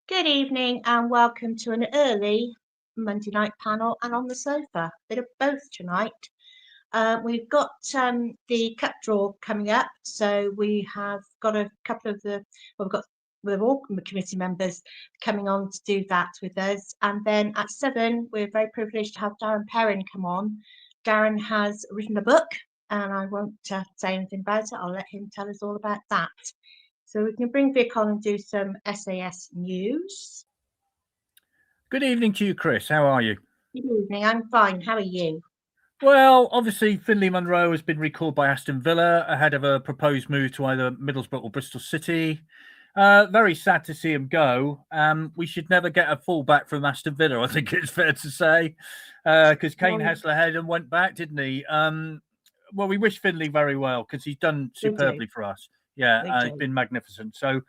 Good evening and welcome to an early Monday night panel and on the sofa. Bit of both tonight. We've got the cup draw coming up, so we have got a couple of we've all committee members coming on to do that with us. And then at 7, we're very privileged to have Darren Perrin come on. Darren has written a book, and I won't say anything about it. I'll let him tell us all about that. So we can bring Vic on and do some SAS news. Good evening to you, Chris. How are you? Good evening. I'm fine. How are you? Well, obviously, Finley Munro has been recalled by Aston Villa ahead of a proposed move to either Middlesbrough or Bristol City. Very sad to see him go. We should never get a fullback from Aston Villa, I think it's fair to say, because Kane Hessler had and went back, didn't he? Well, we wish Finley very well because he's done superbly for us. Yeah, it's been magnificent. So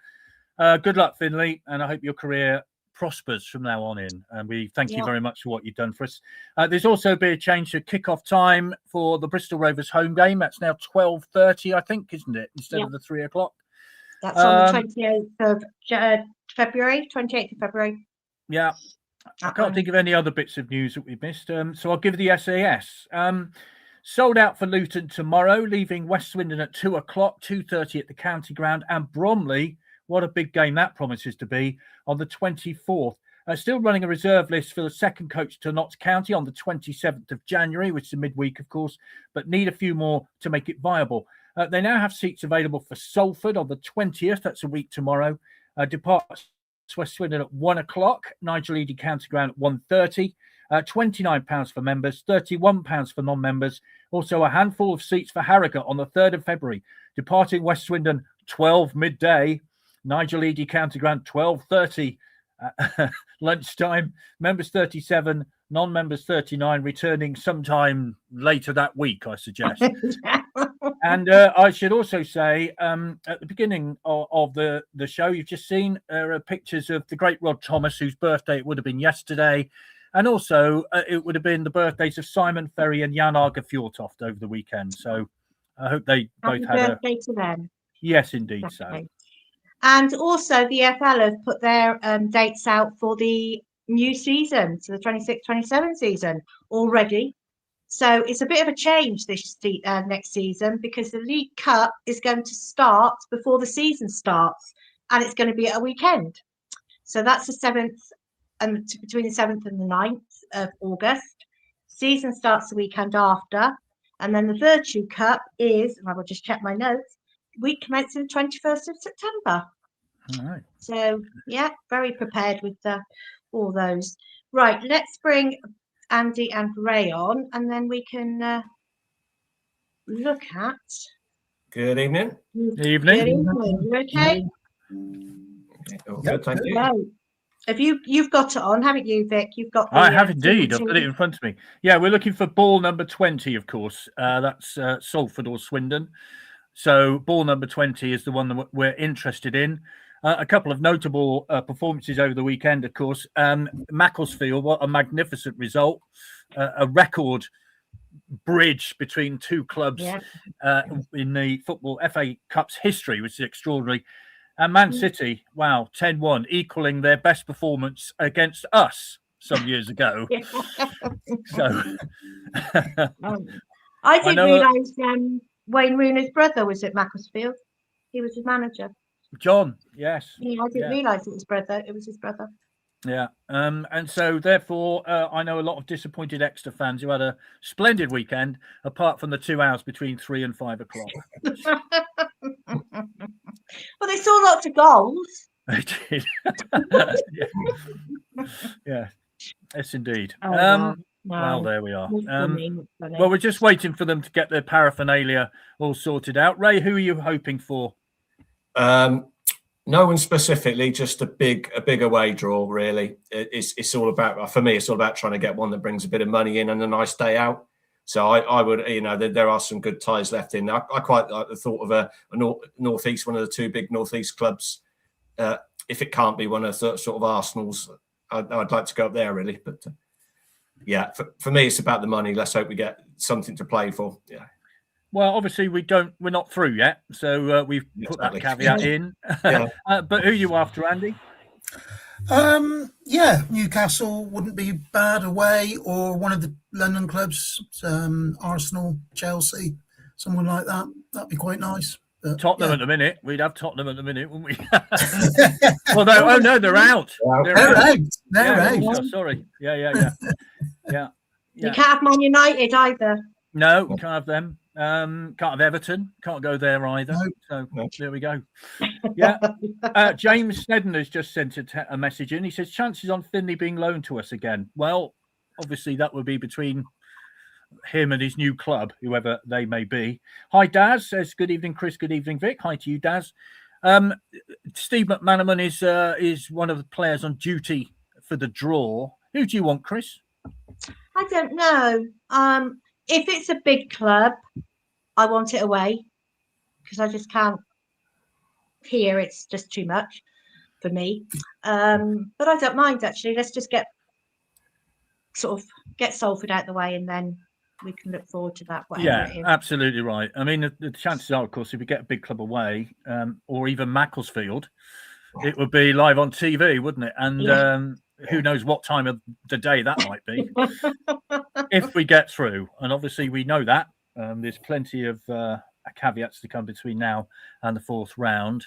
good luck, Finley, and I hope your career prospers from now on in. And we thank you very much for what you've done for us. There's also been a change to kick-off time for the Bristol Rovers home game. That's now 12:30, I think, isn't it? Instead of the 3 o'clock. That's on the 28th of February, 28th of February. Yeah. I can't think of any other bits of news that we missed. So I'll give the SAS. Sold out for Luton tomorrow, leaving West Swindon at 2 o'clock, 2:30 at the County Ground, and Bromley, what a big game that promises to be, on the 24th. Still running a reserve list for the second coach to Notts County on the 27th of January, which is a midweek, of course, but need a few more to make it viable. They now have seats available for Salford on the 20th. That's a week tomorrow. Departs West Swindon at 1 o'clock. Nigel Eady County Ground at 1:30. £29 for members, £31 for non-members. Also a handful of seats for Harrogate on the 3rd of February. Departing West Swindon 12 midday. Nigel Eady County Ground 12:30 lunchtime. Members 37, non-members 39. Returning sometime later that week, I suggest. And I should also say, at the beginning of the show, you've just seen pictures of the great Rod Thomas, whose birthday it would have been yesterday. And also, it would have been the birthdays of Simon Ferry and Jan Arge Fjortoft over the weekend. So I hope they both had a birthday to them. Yes, indeed. So. And also, the EFL have put their dates out for the new season, so the 26-27 season already. So it's a bit of a change this next season because the League Cup is going to start before the season starts, and it's going to be at a weekend. So that's the 7th, and between the 7th and the 9th of August. Season starts the weekend after, and then the Virtue Cup is, and I will just check my notes, week commencing the 21st of September. All right. So, yeah, very prepared with all those. Right, let's bring Andy and Ray on, and then we can look at... Good evening. Good evening. Good evening. You okay? Good, thank you. Have you've got it on, haven't you, Vic? You've got. I have indeed. I've got it in front of me. Yeah, we're looking for ball number 20, of course. That's Salford or Swindon. So ball number 20 is the one that we're interested in. A couple of notable performances over the weekend, of course. Macclesfield, what a magnificent result. A record bridge between two clubs in the football FA Cup's history, which is extraordinary. And Man City, wow, 10-1, equaling their best performance against us some years ago. So I didn't realise Wayne Rooney's brother was at Macclesfield. He was his manager. John, yes. Yeah, I didn't realise it was his brother. Yeah, and so therefore, I know a lot of disappointed Exeter fans who had a splendid weekend, apart from the 2 hours between 3 and 5 o'clock. Well, they saw lots of goals. They did. Yeah, yes, indeed. Well, there we are. Well, we're just waiting for them to get their paraphernalia all sorted out. Ray, who are you hoping for? No one specifically, just a big away draw. Really, it's all about, for me, it's all about trying to get one that brings a bit of money in and a nice day out. So I would, there are some good ties left in. I quite like the thought of a Northeast, one of the two big Northeast clubs. If it can't be one of the sort of Arsenal's, I'd like to go up there really. But yeah, for me, it's about the money. Let's hope we get something to play for. Yeah. Well, obviously we're not through yet, so we've put that caveat in. Yeah. But who are you after, Andy? Yeah, Newcastle wouldn't be bad away, or one of the London clubs, Arsenal, Chelsea, someone like that. That'd be quite nice. But, Tottenham yeah. at the minute. We'd have Tottenham at the minute, wouldn't we? Although, oh no, they're out. They're out. They're out. also, sorry. Yeah. You can't have Man United either. No, we can't have them. Can't have Everton. Can't go there either. No. So there we go. Yeah. James Snedden has just sent a message in. He says, chances on Finley being loaned to us again. Well, obviously that would be between him and his new club, whoever they may be. Hi, Daz, says, good evening, Chris. Good evening, Vic. Hi to you, Daz. Steve McManaman is one of the players on duty for the draw. Who do you want, Chris? I don't know. If it's a big club, I want it away because I just can't. Here, it's just too much for me. But I don't mind, actually. Let's just get Salford out the way, and then we can look forward to that. Yeah, absolutely right. I mean, the chances are, of course, if we get a big club away, or even Macclesfield, it would be live on TV, wouldn't it? And who knows what time of the day that might be if we get through. And obviously, we know that there's plenty of caveats to come between now and the fourth round.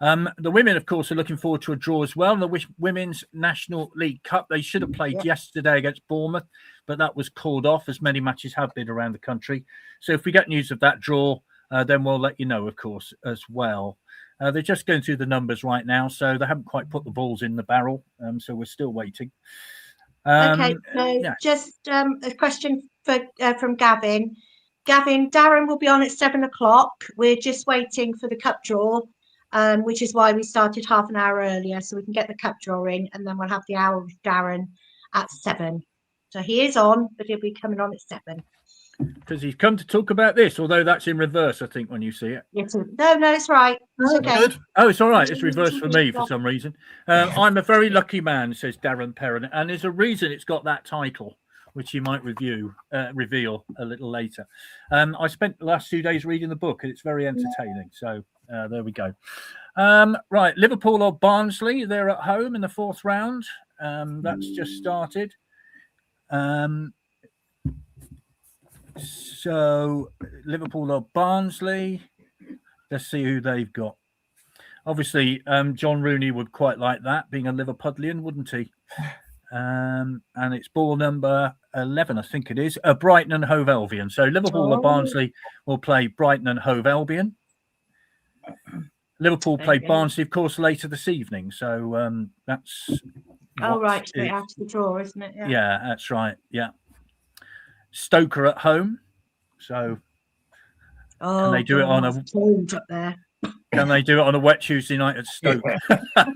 The women, of course, are looking forward to a draw as well. The Women's National League Cup, they should have played yesterday against Bournemouth, but that was called off, as many matches have been around the country. So if we get news of that draw, then we'll let you know, of course, as well. They're just going through the numbers right now, so they haven't quite put the balls in the barrel, so we're still waiting. Okay, so just a question from Gavin. Gavin, Darren will be on at 7 o'clock. We're just waiting for the cup draw, which is why we started half an hour earlier, so we can get the cup draw in, and then we'll have the hour with Darren at 7. So he is on, but he'll be coming on at 7. Because he's come to talk about this, although that's in reverse, I think, when you see it. Yes, no, it's right. It's okay. Good. Oh, it's all right. It's reversed for me for some reason. I'm a very lucky man, says Darren Perrin, and there's a reason it's got that title, which you might reveal a little later. I spent the last 2 days reading the book, and it's very entertaining. So there we go. Right, Liverpool or Barnsley, they're at home in the fourth round. That's just started. So Liverpool or Barnsley, let's see who they've got. Obviously, John Rooney would quite like that, being a Liverpudlian, wouldn't he? And it's ball number 11, I think it is, Brighton and Hove Albion. So Liverpool or Barnsley will play Brighton and Hove Albion. Liverpool play Barnsley, of course, later this evening. So that's... right, straight after the draw, isn't it? Yeah, that's right, yeah. Stoke are at home, so can they do it on a cold up there? Can they do it on a wet Tuesday night at Stoke? I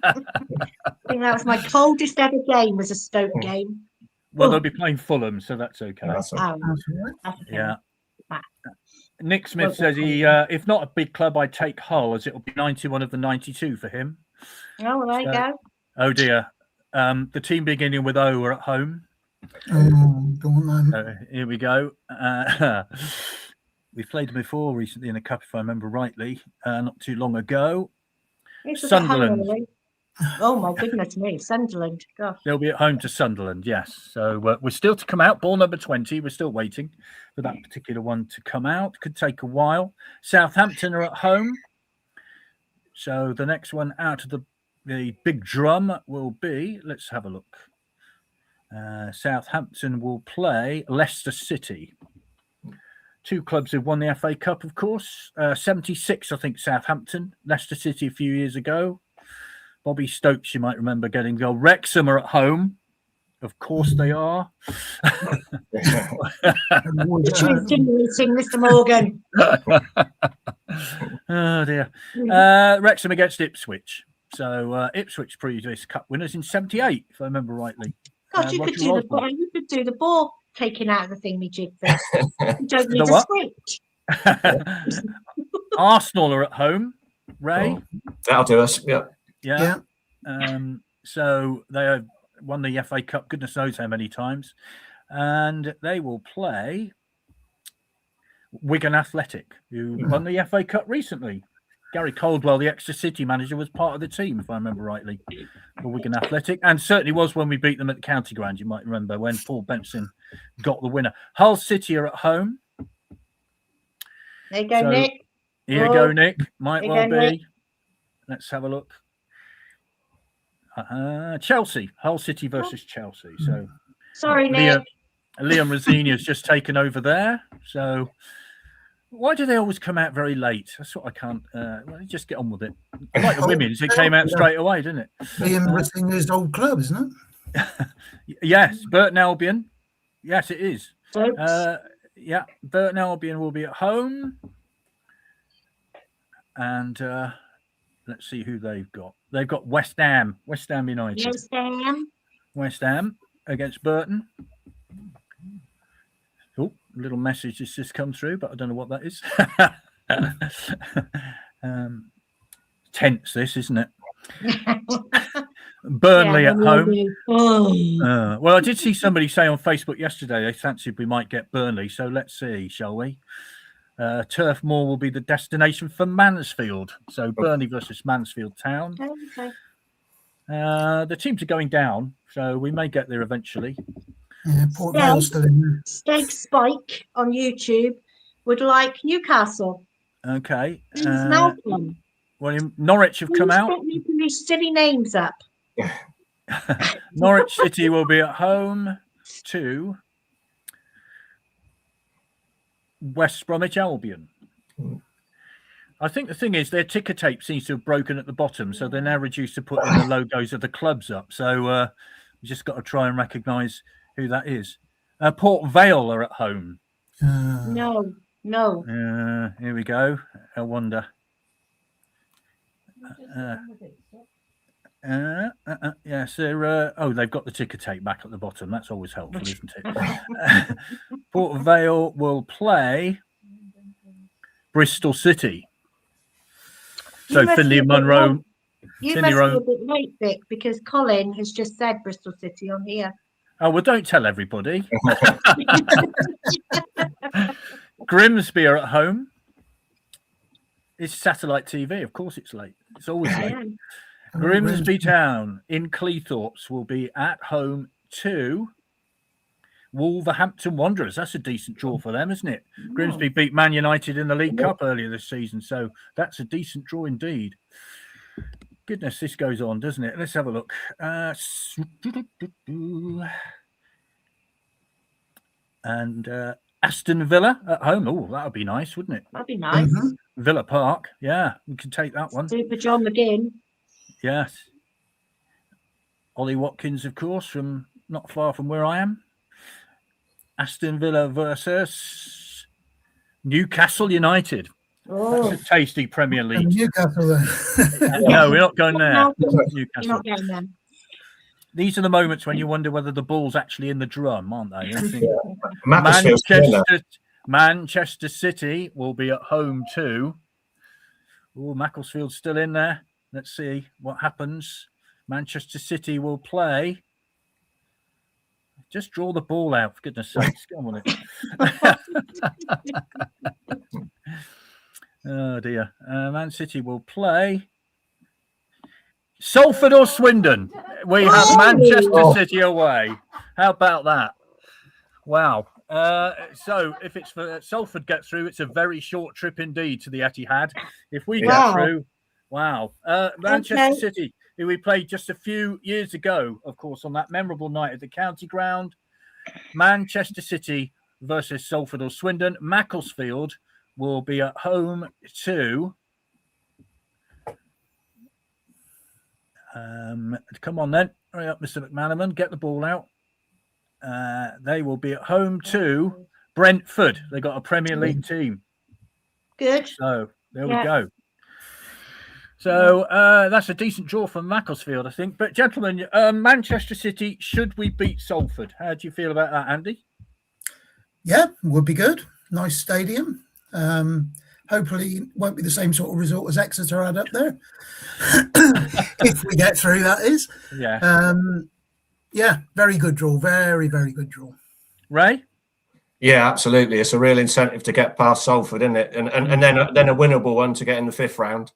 think that was my coldest ever game. Was a Stoke game. Well, they'll be playing Fulham, so that's okay. That's okay. Yeah. Nick Smith says if not a big club, I'd take Hull, as it'll be 91 of the 92 for him. Oh, well, there you go. Oh dear. The team beginning with O are at home. Go on then. Here we go. We played them before recently in a cup, if I remember rightly, not too long ago. Sunderland. Oh my goodness me, Sunderland. Gosh. They'll be at home to Sunderland, yes. So we're still to come out. Ball number 20. We're still waiting for that particular one to come out. Could take a while. Southampton are at home. So the next one out of the big drum will be, let's have a look. Southampton will play Leicester City. Two clubs have won the FA Cup, of course. 76, I think, Southampton. Leicester City a few years ago. Bobby Stokes, you might remember getting the goal. Wrexham are at home. Of course they are. Stimulating, Mr. Morgan. Oh, dear. Wrexham against Ipswich. So Ipswich previous cup winners in 78, if I remember rightly. God, you could do the ball taking out of the thingy jig there. You don't need to switch. Arsenal are at home. Ray? That'll do us. Yeah. So they have won the FA Cup, goodness knows how many times. And they will play Wigan Athletic, who won the FA Cup recently. Gary Caldwell, the Exeter City manager, was part of the team, if I remember rightly, for Wigan Athletic, and certainly was when we beat them at the County Ground. You might remember when Paul Benson got the winner. Hull City are at home. There you go, Nick. Here you go, Nick. Might well be. Nick. Let's have a look. Chelsea. Hull City versus Chelsea. So, sorry, Nick. Liam Rosini has just taken over there. So, why do they always come out very late? That's what I can't. Just get on with it. Like the women's, it came out straight away, didn't it? Liam Rosini's old club, isn't it? Yes, Burton Albion. Yes, it is. Oops. Yeah, Burton Albion will be at home. And let's see who they've got. They've got West Ham United. West Ham against Burton. Oh, a little message has just come through, but I don't know what that is. Tense, this, isn't it? Burnley at home. Well, I did see somebody say on Facebook yesterday they fancied we might get Burnley, so let's see, shall we? Turf Moor will be the destination for Mansfield. So Burnley versus Mansfield Town. Okay. The teams are going down, so we may get there eventually. Yeah, Port Vale's still in there. Steak Spike on YouTube would like Newcastle. Okay. Malcolm. Well, Norwich have come out. Stop making these silly names up. Norwich City will be at home to West Bromwich Albion. I think the thing is their ticker tape seems to have broken at the bottom, so they're now reduced to putting the logos of the clubs up. So we just got to try and recognise who that is. Port Vale are at home. No. Here we go. I wonder. Yes, they've got the ticker tape back at the bottom. That's always helpful, isn't it? Port Vale will play Bristol City. So Finley and Munro. You must be a bit late, Vic, because Colin has just said Bristol City on here. Oh, well, don't tell everybody. Grimsby are at home. It's satellite TV. Of course it's late. It's always late. Grimsby Town in Cleethorpes will be at home to Wolverhampton Wanderers. That's a decent draw for them, isn't it? Oh. Grimsby beat Man United in the League Cup earlier this season, so that's a decent draw indeed. Goodness, this goes on, doesn't it? Let's have a look. And Aston Villa at home. Oh, that would be nice, wouldn't it? That'd be nice. Mm-hmm. Villa Park. Yeah, we can take that one. Super John McGinn. Yes. Ollie Watkins, of course, from not far from where I am. Aston Villa versus Newcastle United. Oh. That's a tasty Premier League. Newcastle there. No, we're not going there. You're not going there. These are the moments when you wonder whether the ball's actually in the drum, aren't they? Manchester City will be at home too. Oh, Macclesfield's still in there. Let's see what happens. Manchester City will play. Just draw the ball out, for goodness sakes. Come on it. Oh, dear. Man City will play Salford or Swindon. We have Manchester City away. How about that? Wow. So if it's for Salford get through, it's a very short trip indeed to the Etihad. If we get through, wow. Manchester City, who we played just a few years ago, of course, on that memorable night at the County Ground. Manchester City versus Salford or Swindon. Macclesfield will be at home to... come on then. Hurry up, Mr. McManaman. Get the ball out. They will be at home to Brentford. They got a Premier League team. Good. So there we go. So that's a decent draw from Macclesfield, I think. But gentlemen, Manchester City, should we beat Salford? How do you feel about that, Andy? Yeah, would be good. Nice stadium. Hopefully it won't be the same sort of result as Exeter had up there. If we get through, that is. Yeah. Yeah, very good draw. Very, very good draw. Ray? Yeah, absolutely. It's a real incentive to get past Salford, isn't it? And then a winnable one to get in the fifth round.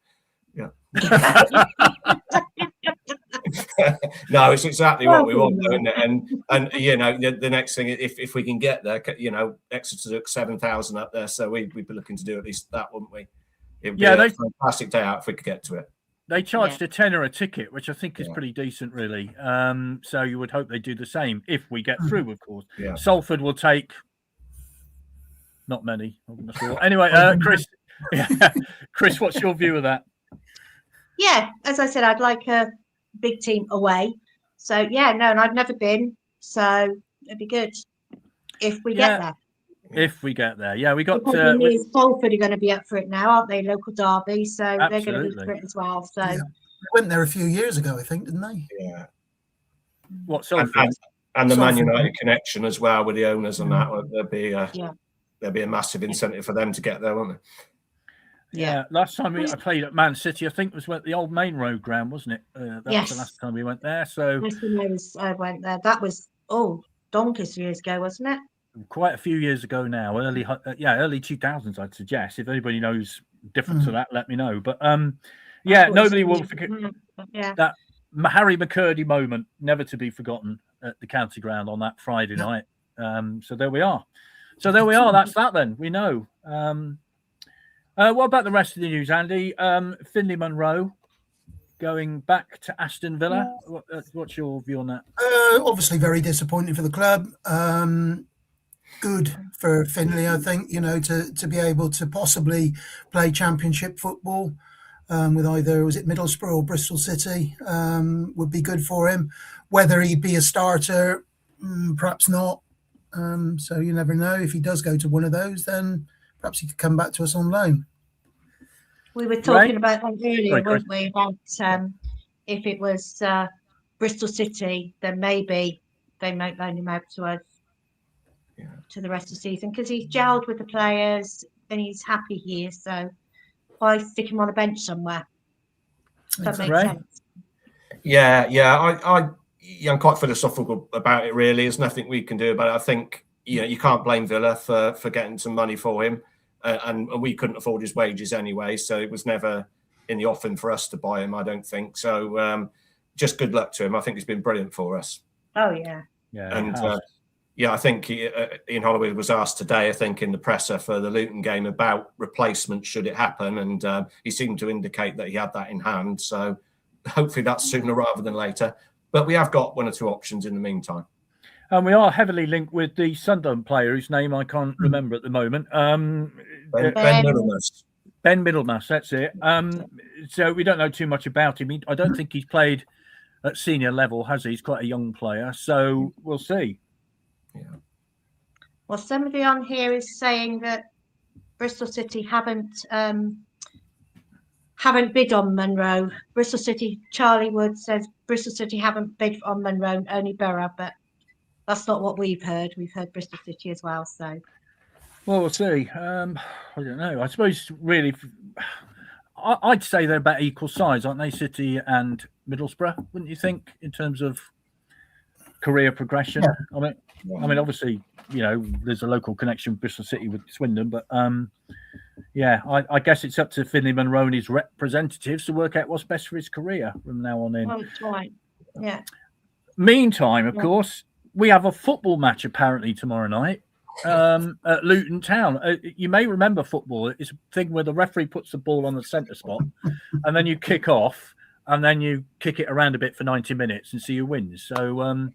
No, it's exactly what we want, isn't it? And you know, the next thing, if we can get there, you know, Exeter took 7,000 up there, so we'd be looking to do at least that, wouldn't we? It'd be a fantastic day out if we could get to it. They charged a tenner a ticket, which I think is pretty decent, really. So you would hope they do the same if we get through, of course. Yeah. Salford will take not many. I'm not sure. Anyway, Chris, Chris, what's your view of that? Yeah, as I said, I'd like a big team away. So yeah, no, and I've never been, so it'd be good if we get there. If we get there, we got. Salford are going to be up for it now, aren't they? Local derby, so they're going to be for it as well. So they went there a few years ago, I think, didn't they? Yeah. What Salford? And the Man United connection as well with the owners and that. There'd be a massive incentive for them to get there, won't there? Yeah. Last time I played at Man City, I think it was at the old Main Road ground, wasn't it? That was the last time we went there. So I went there. That was donkers years ago, wasn't it? Quite a few years ago now, early 2000s, I'd suggest. If anybody knows different to that, let me know. But nobody will forget that Harry McCurdy moment, never to be forgotten at the county ground on that Friday night. So there we are. That's that then. We know. What about the rest of the news, Andy? Finley Munro going back to Aston Villa. What's your view on that? Obviously very disappointing for the club. Good for Finley, I think, you know, to be able to possibly play championship football with either, was it Middlesbrough or Bristol City, would be good for him. Whether he'd be a starter, perhaps not. So you never know. If he does go to one of those, then perhaps he could come back to us on loan. We were talking about that earlier, weren't we? About if it was Bristol City, then maybe they might loan him out to us to the rest of the season, because he's gelled with the players and he's happy here. So why stick him on a bench somewhere? That makes sense. I'm quite philosophical about it, really. There's nothing we can do about it. I think, you know, you can't blame Villa for getting some money for him. And we couldn't afford his wages anyway. So it was never in the offing for us to buy him, I don't think. So just good luck to him. I think he's been brilliant for us. Oh, yeah. And I think Ian Holloway was asked today, I think, in the presser for the Luton game about replacement should it happen. And he seemed to indicate that he had that in hand. So hopefully that's sooner rather than later. But we have got one or two options in the meantime. And we are heavily linked with the Sunderland player whose name I can't remember at the moment. Ben Middlemas. Ben Middlemas, that's it. So we don't know too much about him. I don't think he's played at senior level, has he? He's quite a young player. So we'll see. Yeah. Well, somebody on here is saying that Bristol City haven't bid on Munro. Bristol City, Charlie Wood says Bristol City haven't bid on Munro, only Borough, but that's not what we've heard. We've heard Bristol City as well. So, well, we'll see. I don't know. I suppose really, I'd say they're about equal size, aren't they? City and Middlesbrough, wouldn't you think, in terms of career progression? Yeah. I mean, obviously, you know, there's a local connection with Bristol City with Swindon, but I guess it's up to Finley Munro and his representatives to work out what's best for his career from now on in. Oh, that's right. Yeah. Meantime, of course, we have a football match apparently tomorrow night at Luton Town. You may remember football. It's a thing where the referee puts the ball on the centre spot and then you kick off and then you kick it around a bit for 90 minutes and see who wins. So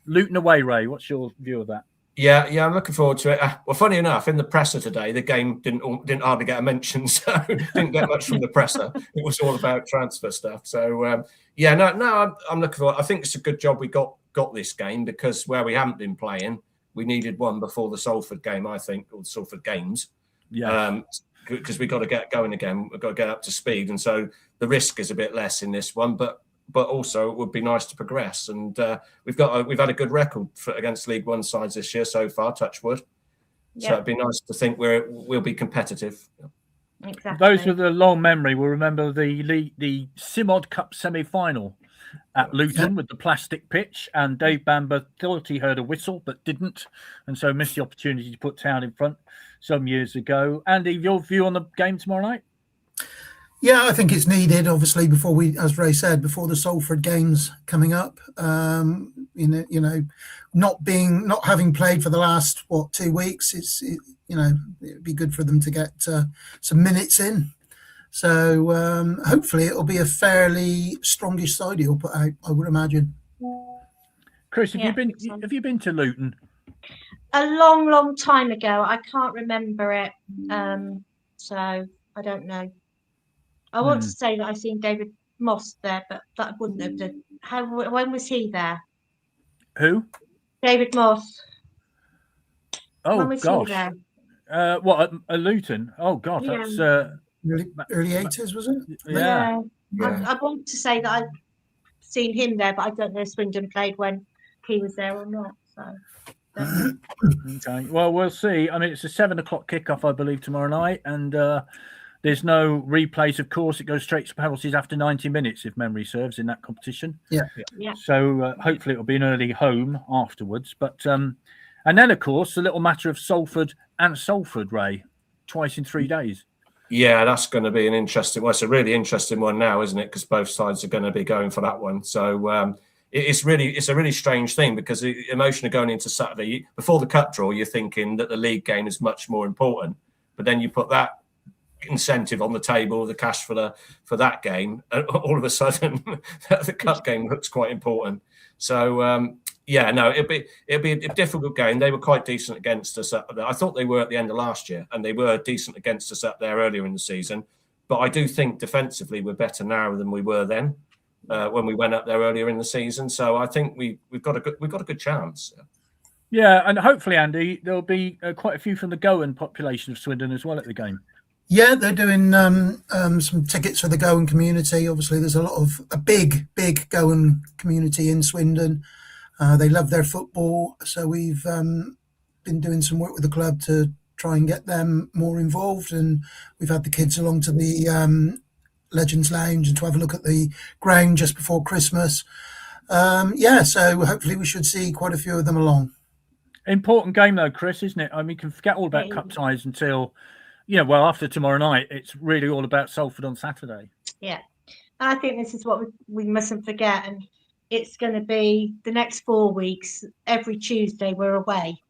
Luton away, Ray, what's your view of that? Yeah, I'm looking forward to it. Well, funny enough, in the presser today, the game didn't hardly get a mention, so didn't get much from the presser. It was all about transfer stuff. So I'm looking forward. I think it's a good job we got this game, because where we haven't been playing, we needed one before the Salford game, I think, or the Salford games. Yeah. Because we got to get going again. We've got to get up to speed, and so the risk is a bit less in this one, but also it would be nice to progress. And we've had a good record against League One sides this year so far, touch wood. So it'd be nice to think we'll be competitive. Exactly. Those with a long memory will remember the Simod Cup semi-final at Luton with the plastic pitch, and Dave Bamber thought he heard a whistle but didn't, and so missed the opportunity to put Town in front some years ago. Andy, your view on the game tomorrow night? Yeah, I think it's needed, obviously, before as Ray said, before the Salford games coming up. Not having played for the last 2 weeks, it'd be good for them to get some minutes in. So hopefully it'll be a fairly strongish side he'll put out, I would imagine. Chris, have you been to Luton? A long time ago. I can't remember it. So I don't know. I want to say that I've seen David Moss there, but that wouldn't have done. When was he there? Who? David Moss. Oh, when was gosh. he there? What, at Luton? Oh, God, Yeah. that's... early 80s, was it? Yeah. I want to say that I've seen him there, but I don't know if Swindon played when he was there or not. So. Okay. Well, we'll see. I mean, it's a 7:00 kickoff, I believe, tomorrow night, and there's no replays. Of course, it goes straight to penalties after 90 minutes, if memory serves, in that competition. Yeah. So hopefully it'll be an early home afterwards. But and then, of course, the little matter of Salford and Salford, Ray, twice in 3 days. Yeah, that's going to be an interesting. Well, it's a really interesting one now, isn't it? Because both sides are going to be going for that one. So. It's a really strange thing because the emotion of going into Saturday before the cup draw, you're thinking that the league game is much more important, but then you put that incentive on the table, the cash for that game, and all of a sudden the cup game looks quite important. So it'll be a difficult game. They were quite decent against us up there. I thought they were at the end of last year, and they were decent against us up there earlier in the season. But I do think defensively we're better now than we were then. When we went up there earlier in the season, so I think we've got a good chance. Yeah, and hopefully, Andy, there'll be quite a few from the Goan population of Swindon as well at the game. Yeah, they're doing some tickets for the Goan community. Obviously, there's a big Goan community in Swindon. They love their football, so we've been doing some work with the club to try and get them more involved, and we've had the kids along to the Legends Lounge and to have a look at the ground just before Christmas. So hopefully we should see quite a few of them along. Important game though, Chris, isn't it? I mean, you can forget all about cup ties until, after tomorrow night, it's really all about Salford on Saturday. Yeah, and I think this is what we mustn't forget, and it's going to be the next 4 weeks. Every Tuesday we're away,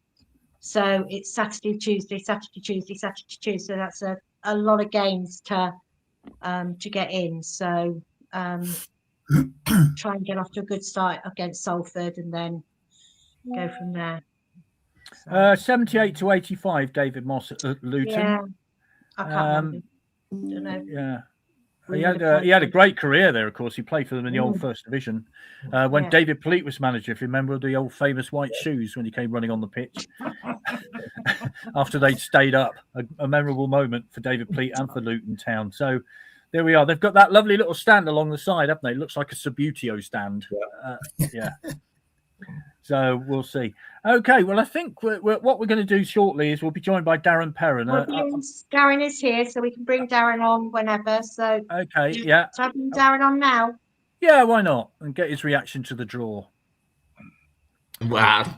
so it's Saturday, Tuesday, Saturday, Tuesday, Saturday, Tuesday. That's a lot of games to get in, so try and get off to a good start against Salford and then go from there. 78-85, David Moss at Luton. Yeah, I can't remember. Don't know. Yeah, he had a great career there. Of course, he played for them in the old First Division when David Pleat was manager. If you remember the old famous white shoes when he came running on the pitch after they'd stayed up, a memorable moment for David Pleat and for Luton Town. So there we are. They've got that lovely little stand along the side, haven't they? It looks like a Subutio stand. Yeah. So we'll see. Okay, well, I think what we're going to do shortly is we'll be joined by Darren Perrin. Darren is here, so we can bring Darren on whenever. So okay, yeah. So I bring Darren on now. Yeah, why not? And get his reaction to the draw. Wow.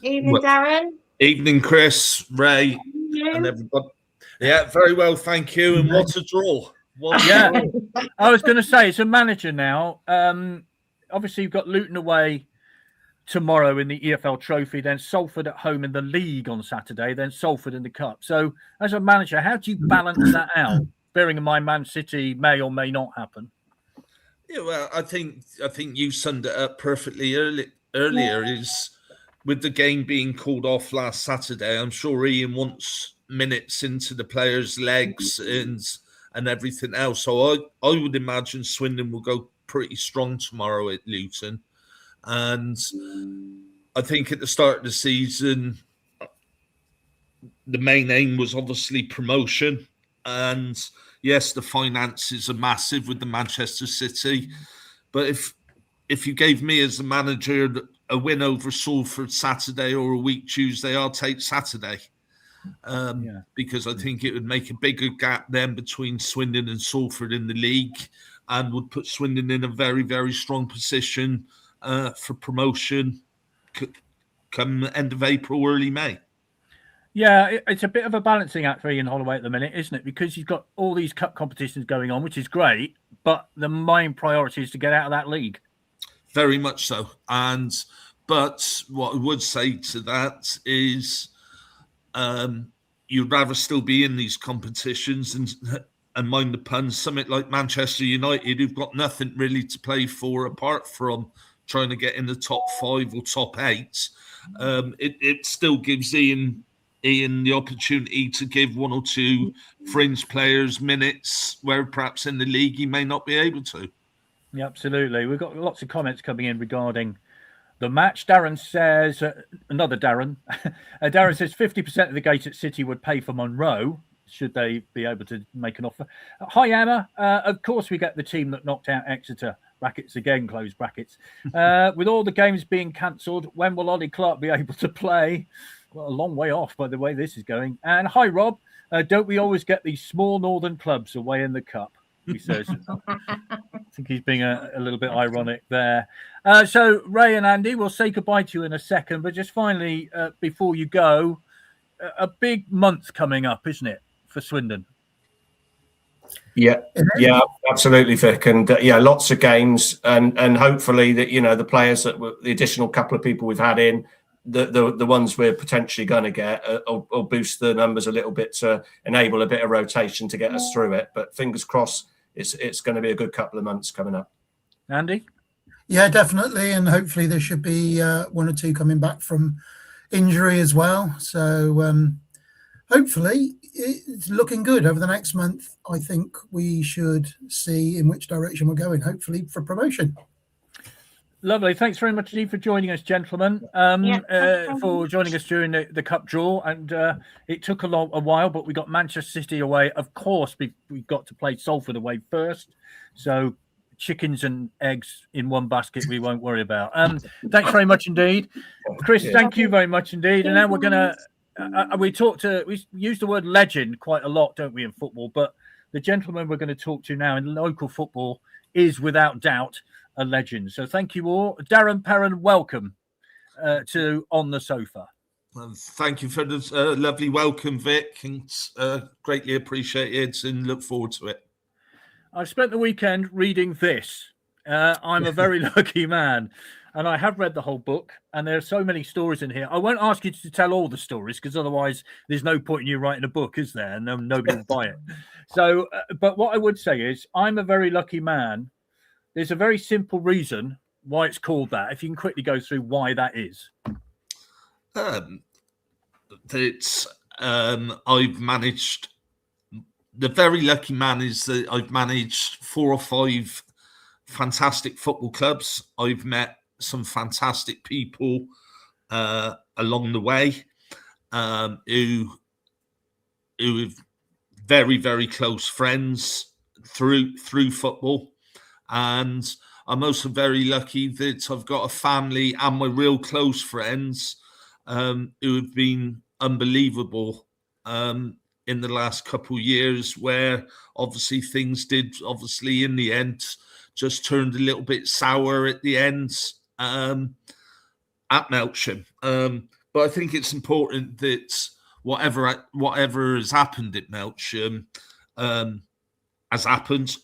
Evening, Darren. Evening, Chris, Ray, and everybody. Yeah, very well, thank you. And what a draw. I was going to say, it's a manager now. Obviously, you've got Luton away tomorrow in the EFL Trophy, then Salford at home in the league on Saturday, then Salford in the Cup. So, as a manager, how do you balance that out? Bearing in mind, Man City may or may not happen. Yeah, well, I think you summed it up perfectly earlier. Is with the game being called off last Saturday, I'm sure Ian wants minutes into the players' legs and everything else. So I would imagine Swindon will go pretty strong tomorrow at Luton. And I think at the start of the season, the main aim was obviously promotion. And yes, the finances are massive with the Manchester City. But if you gave me as the manager a win over Salford Saturday or a week Tuesday, I'll take Saturday. Because I think it would make a bigger gap then between Swindon and Salford in the league and would put Swindon in a very, very strong position for promotion come end of April, early May. Yeah, it's a bit of a balancing act for Ian Holloway at the minute, isn't it? Because you've got all these cup competitions going on, which is great, but the main priority is to get out of that league. Very much so. But what I would say to that is you'd rather still be in these competitions and mind the pun, something like Manchester United, who've got nothing really to play for apart from trying to get in the top 5 or top 8. It still gives Ian the opportunity to give 1 or 2 fringe players minutes where perhaps in the league he may not be able to. Yeah, absolutely. We've got lots of comments coming in regarding the match. Darren says, another Darren. Darren says 50% of the gate at City would pay for Monroe, should they be able to make an offer. Hi, Emma. Of course, we get the team that knocked out Exeter, brackets again, close brackets. With all the games being cancelled, when will Ollie Clark be able to play? Well, a long way off by the way this is going. And hi, Rob. Don't we always get these small northern clubs away in the cup? He says. I think he's being a little bit ironic there. So, Ray and Andy, we'll say goodbye to you in a second. But just finally, before you go, a big month coming up, isn't it, for Swindon? Yeah, absolutely, Vic, and lots of games, and hopefully that the players that the additional couple of people we've had in, the ones we're potentially going to get, will boost the numbers a little bit to enable a bit of rotation to get us through it. But fingers crossed, it's going to be a good couple of months coming up. Andy? Yeah, definitely, and hopefully there should be 1 or 2 coming back from injury as well. So hopefully it's looking good over the next month. I think we should see in which direction we're going, hopefully for promotion. Lovely. Thanks very much indeed for joining us, gentlemen, for joining us during the cup draw. And it took a while, but we got Manchester City away. Of course, we got to play Salford away first. So chickens and eggs in one basket we won't worry about. Thanks very much indeed. Chris, thank you very much indeed. And now we're going to, we use the word legend quite a lot, don't we, in football? But the gentleman we're going to talk to now in local football is without doubt a legend. So thank you all. Darren Perrin, welcome to On the Sofa. Well, thank you for the lovely welcome, Vic, and greatly appreciated and look forward to it. I spent the weekend reading this. I'm a very lucky man, and I have read the whole book, and there are so many stories in here. I won't ask you to tell all the stories because otherwise there's no point in you writing a book, is there? And nobody will buy it. So, but what I would say is I'm a very lucky man. There's a very simple reason why it's called that. If you can quickly go through why that is. I've managed. The very lucky man is that I've managed 4 or 5 fantastic football clubs. I've met some fantastic people along the way who are very, very close friends through football. And I'm also very lucky that I've got a family and my real close friends who have been unbelievable in the last couple of years, where obviously things did in the end just turned a little bit sour at the end at Melksham. But I think it's important that whatever has happened at Melksham has happened.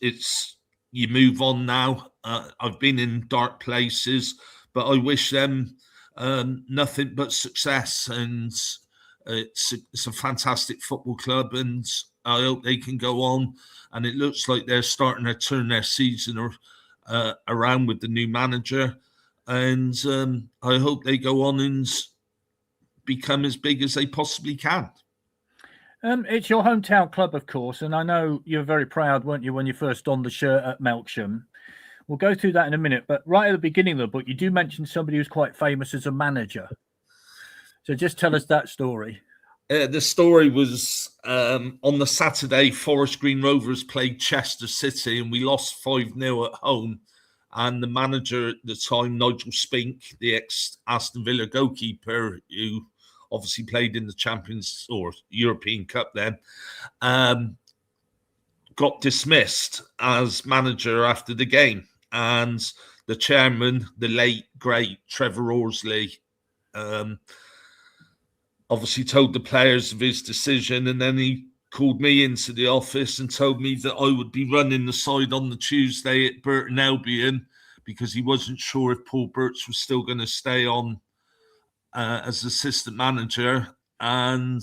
You move on now. I've been in dark places, but I wish them nothing but success. And it's a fantastic football club, and I hope they can go on. And it looks like they're starting to turn their season around with the new manager. And I hope they go on and become as big as they possibly can. It's your hometown club, of course, and I know you were very proud, weren't you, when you first donned the shirt at Melksham? We'll go through that in a minute, but right at the beginning of the book, you do mention somebody who's quite famous as a manager. So just tell us that story. The story was on the Saturday, Forest Green Rovers played Chester City, and we lost 5-0 at home. And the manager at the time, Nigel Spink, the ex-Aston Villa goalkeeper, who obviously played in the Champions or European Cup then, got dismissed as manager after the game. And the chairman, the late, great Trevor Orsley, obviously told the players of his decision, and then he called me into the office and told me that I would be running the side on the Tuesday at Burton Albion, because he wasn't sure if Paul Birch was still going to stay on as assistant manager. And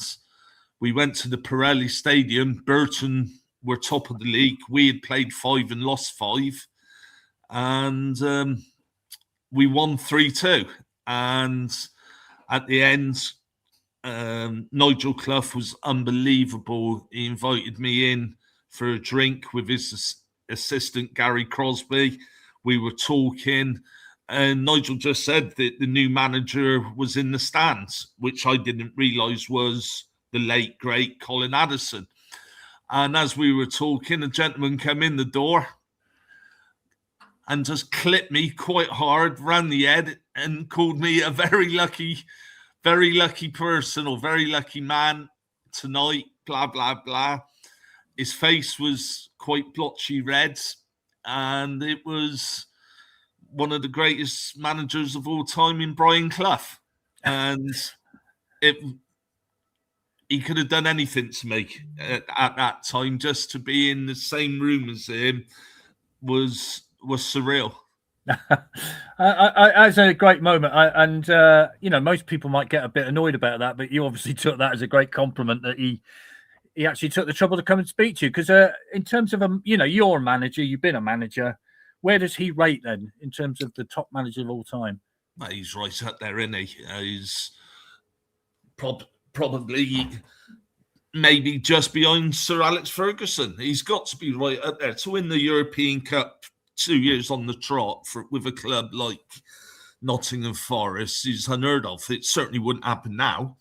we went to the Pirelli Stadium. Burton were top of the league. We had played 5 and lost 5. And we won 3-2. And at the end, Nigel Clough was unbelievable. He invited me in for a drink with his assistant, Gary Crosby. We were talking, and Nigel just said that the new manager was in the stands, which I didn't realise was the late, great Colin Addison. And as we were talking, a gentleman came in the door and just clipped me quite hard round the head and called me a very lucky person, or very lucky man tonight, blah, blah, blah. His face was quite blotchy red, and it was one of the greatest managers of all time in Brian Clough. And he could have done anything to me at that time. Just to be in the same room as him was surreal. It's a great moment, most people might get a bit annoyed about that, but you obviously took that as a great compliment that he actually took the trouble to come and speak to you. Because in terms of you're a manager, you've been a manager. Where does he rate then in terms of the top manager of all time? Well, he's right up there, isn't he? He's probably maybe just behind Sir Alex Ferguson. He's got to be right up there to win the European Cup 2 years on the trot with a club like Nottingham Forest is unheard of. It certainly wouldn't happen now.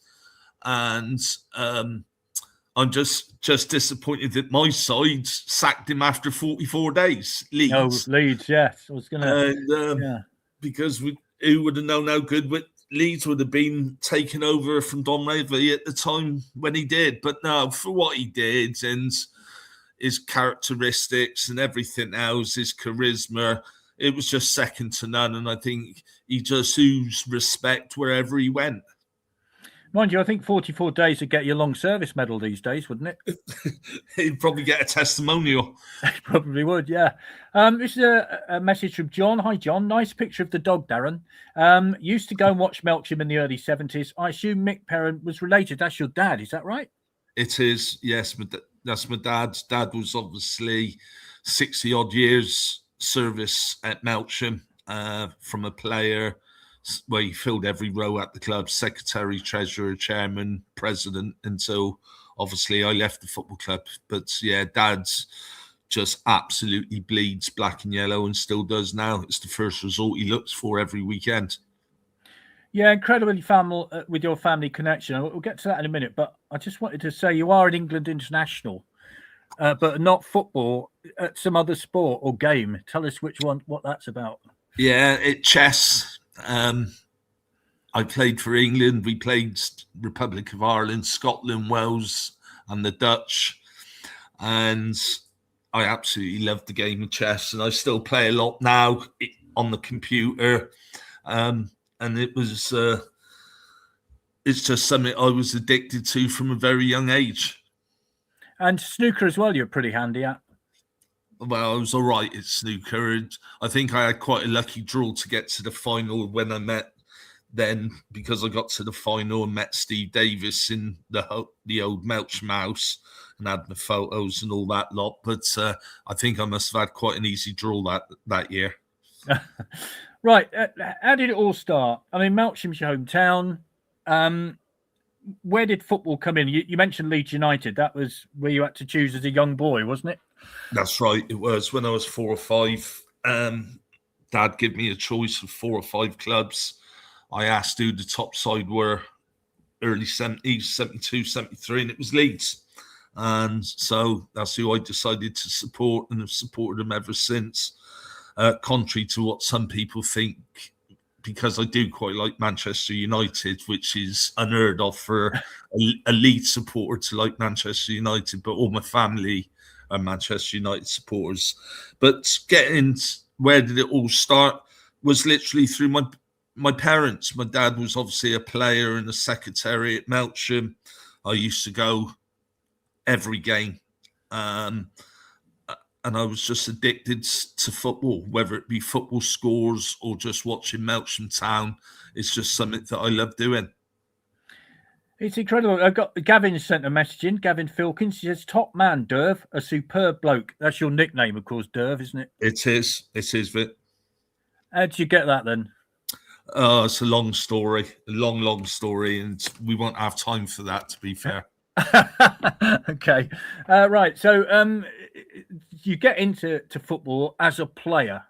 And I'm just disappointed that my side sacked him after 44 days. Leeds. Oh, Leeds, yes. I was going to... Because who would have known how good Leeds would have been taken over from Don Revie at the time when he did. But no, for what he did and his characteristics and everything else, his charisma, it was just second to none. And I think he just oozed respect wherever he went. Mind you, I think 44 days would get you a long service medal these days, wouldn't it? He'd probably get a testimonial. He probably would, yeah. This is a message from John. Hi, John. Nice picture of the dog, Darren. Used to go and watch Melksham in the early 70s. I assume Mick Perrin was related. That's your dad, is that right? It is, yes. That's my dad's. Dad was obviously 60-odd years service at Melksham from a player where he filled every row at the club, secretary, treasurer, chairman, president, until obviously I left the football club. But yeah, Dad's just absolutely bleeds black and yellow and still does now. It's the first resort he looks for every weekend. Yeah, incredibly family with your family connection. We'll get to that in a minute, but I just wanted to say you are an England international, but not football, some other sport or game. Tell us which one, what that's about. Yeah, chess. I played for England. We played Republic of Ireland, Scotland, Wales, and the Dutch. And I absolutely loved the game of chess. And I still play a lot now on the computer. And it was, it's just something I was addicted to from a very young age. And snooker as well, you're pretty handy at. Well, I was all right at snooker. And I think I had quite a lucky draw to get to the final when I met then, because I got to the final and met Steve Davis in the old Melksham house and had the photos and all that lot. But I think I must have had quite an easy draw that year. Right. How did it all start? I mean, Melksham's your hometown. Where did football come in? You mentioned Leeds United. That was where you had to choose as a young boy, wasn't it? That's right. It was when I was 4 or 5. Dad gave me a choice of 4 or 5 clubs. I asked who the top side were, early 70s, 72, 73, and it was Leeds. And so that's who I decided to support and have supported them ever since. Contrary to what some people think, because I do quite like Manchester United, which is unheard of for a Leeds supporter to like Manchester United, but all my family are Manchester United supporters. But where did it all start was literally through my parents, my dad was obviously a player and a secretary at Melksham. I used to go every game. And I was just addicted to football, whether it be football scores or just watching Melksham Town. It's just something that I love doing. It's incredible. I've got Gavin sent a message in. Gavin Filkins, he says, "Top man, Derv, a superb bloke." That's your nickname, of course, Derv, isn't it? It is, Vic. How did you get that then? Oh, it's a long story, a long story, and we won't have time for that, to be fair. Okay, right. So, you get into football as a player.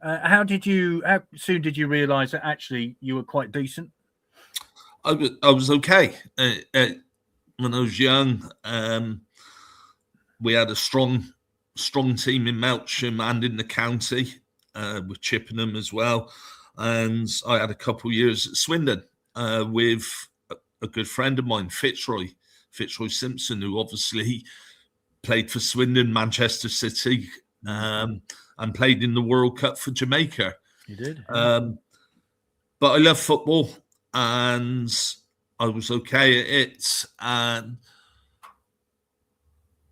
How soon did you realise that actually you were quite decent? I was okay when I was young. We had a strong team in Melksham and in the county with Chippenham as well. And I had a couple of years at Swindon with a good friend of mine, Fitzroy Simpson, who obviously played for Swindon, Manchester City, and played in the World Cup for Jamaica. You did. But I love football, and I was okay at it, and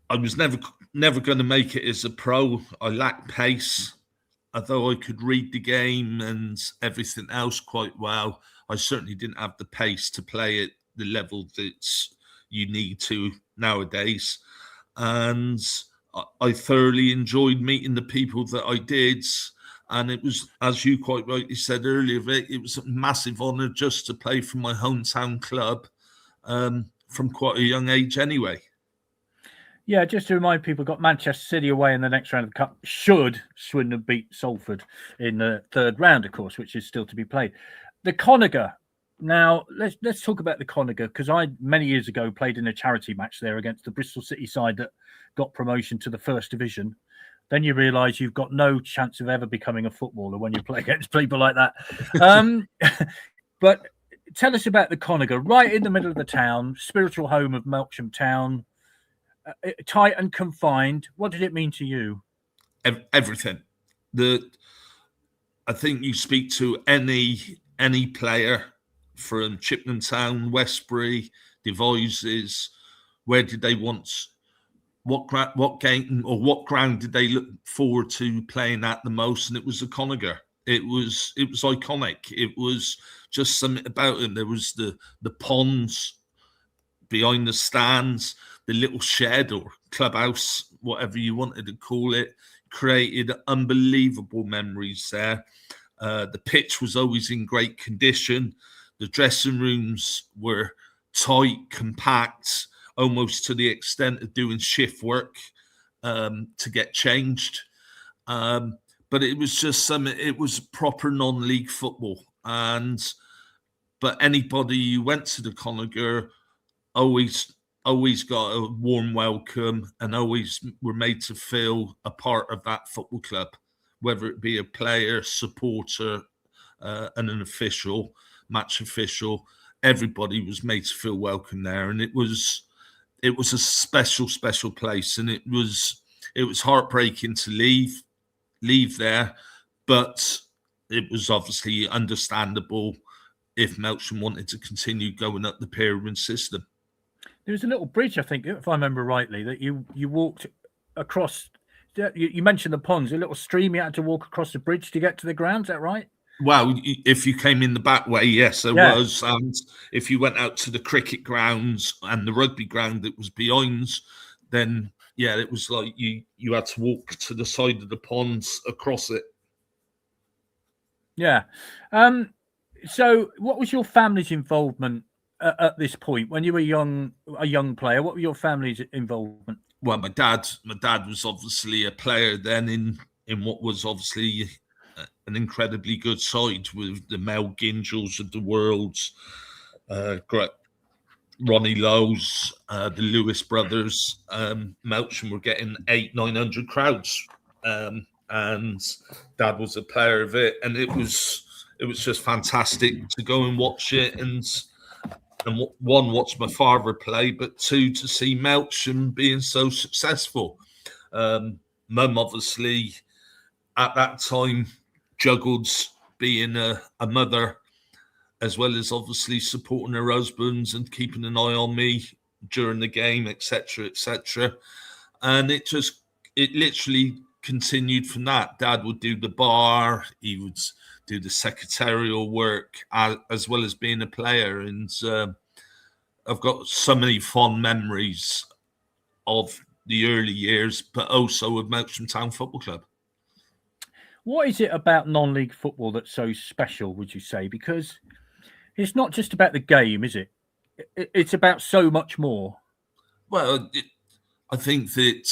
I was never going to make it as a pro. I lacked pace. Although I could read the game and everything else quite well, I certainly didn't have the pace to play at the level that you need to nowadays. And I thoroughly enjoyed meeting the people that I did. And it was, as you quite rightly said earlier, Vic, it was a massive honour just to play for my hometown club from quite a young age anyway. Yeah, just to remind people, got Manchester City away in the next round of the Cup. Should Swindon beat Salford in the third round, of course, which is still to be played. The Conagher. Now, let's talk about the Conagher, because I, many years ago, played in a charity match there against the Bristol City side that got promotion to the First Division. Then you realise you've got no chance of ever becoming a footballer when you play against people like that. But tell us about the Conagher, right in the middle of the town, spiritual home of Melksham Town. Tight and confined. What did it mean to you? Everything. I think you speak to any player from Chippenham Town, Westbury, Devizes, where did they want? What game or what ground did they look forward to playing at the most? And it was the Conagher. It was iconic. It was just something about it. There was the ponds behind the stands, the little shed or clubhouse, whatever you wanted to call it, created unbelievable memories there. The pitch was always in great condition. The dressing rooms were tight, compact, almost to the extent of doing shift work to get changed. But it was just something, it was proper non-league football. But anybody who went to the Conagher always got a warm welcome and always were made to feel a part of that football club, whether it be a player, supporter, and an official, match official. Everybody was made to feel welcome there, and it was a special place, and it was heartbreaking to leave there, but it was obviously understandable if Melksham wanted to continue going up the pyramid system. There was a little bridge, I think, if I remember rightly, that you walked across. You mentioned the ponds, a little stream. You had to walk across the bridge to get to the ground. Is that right? Well, if you came in the back way, yes, there was. And if you went out to the cricket grounds and the rugby ground that was behind, then yeah, it was like you had to walk to the side of the ponds across it. Yeah. So, what was your family's involvement at this point when you were a young player? What were your family's involvement? Well, my dad was obviously a player then in what was obviously an incredibly good side with the Mel Gingels of the world, great Ronnie Lowe's, the Lewis brothers. Melksham were getting 800-900 crowds, and Dad was a player of it, and it was just fantastic to go and watch it, and one, watch my father play, but two, to see Melksham being so successful. Mum obviously at that time juggled being a mother, as well as obviously supporting her husbands and keeping an eye on me during the game, etc., etc. And it literally continued from that. Dad would do the bar, he would do the secretarial work, as well as being a player. And I've got so many fond memories of the early years, but also of Melksham Town Football Club. What is it about non-league football that's so special, would you say? Because it's not just about the game, is it? It's about so much more. Well, I think that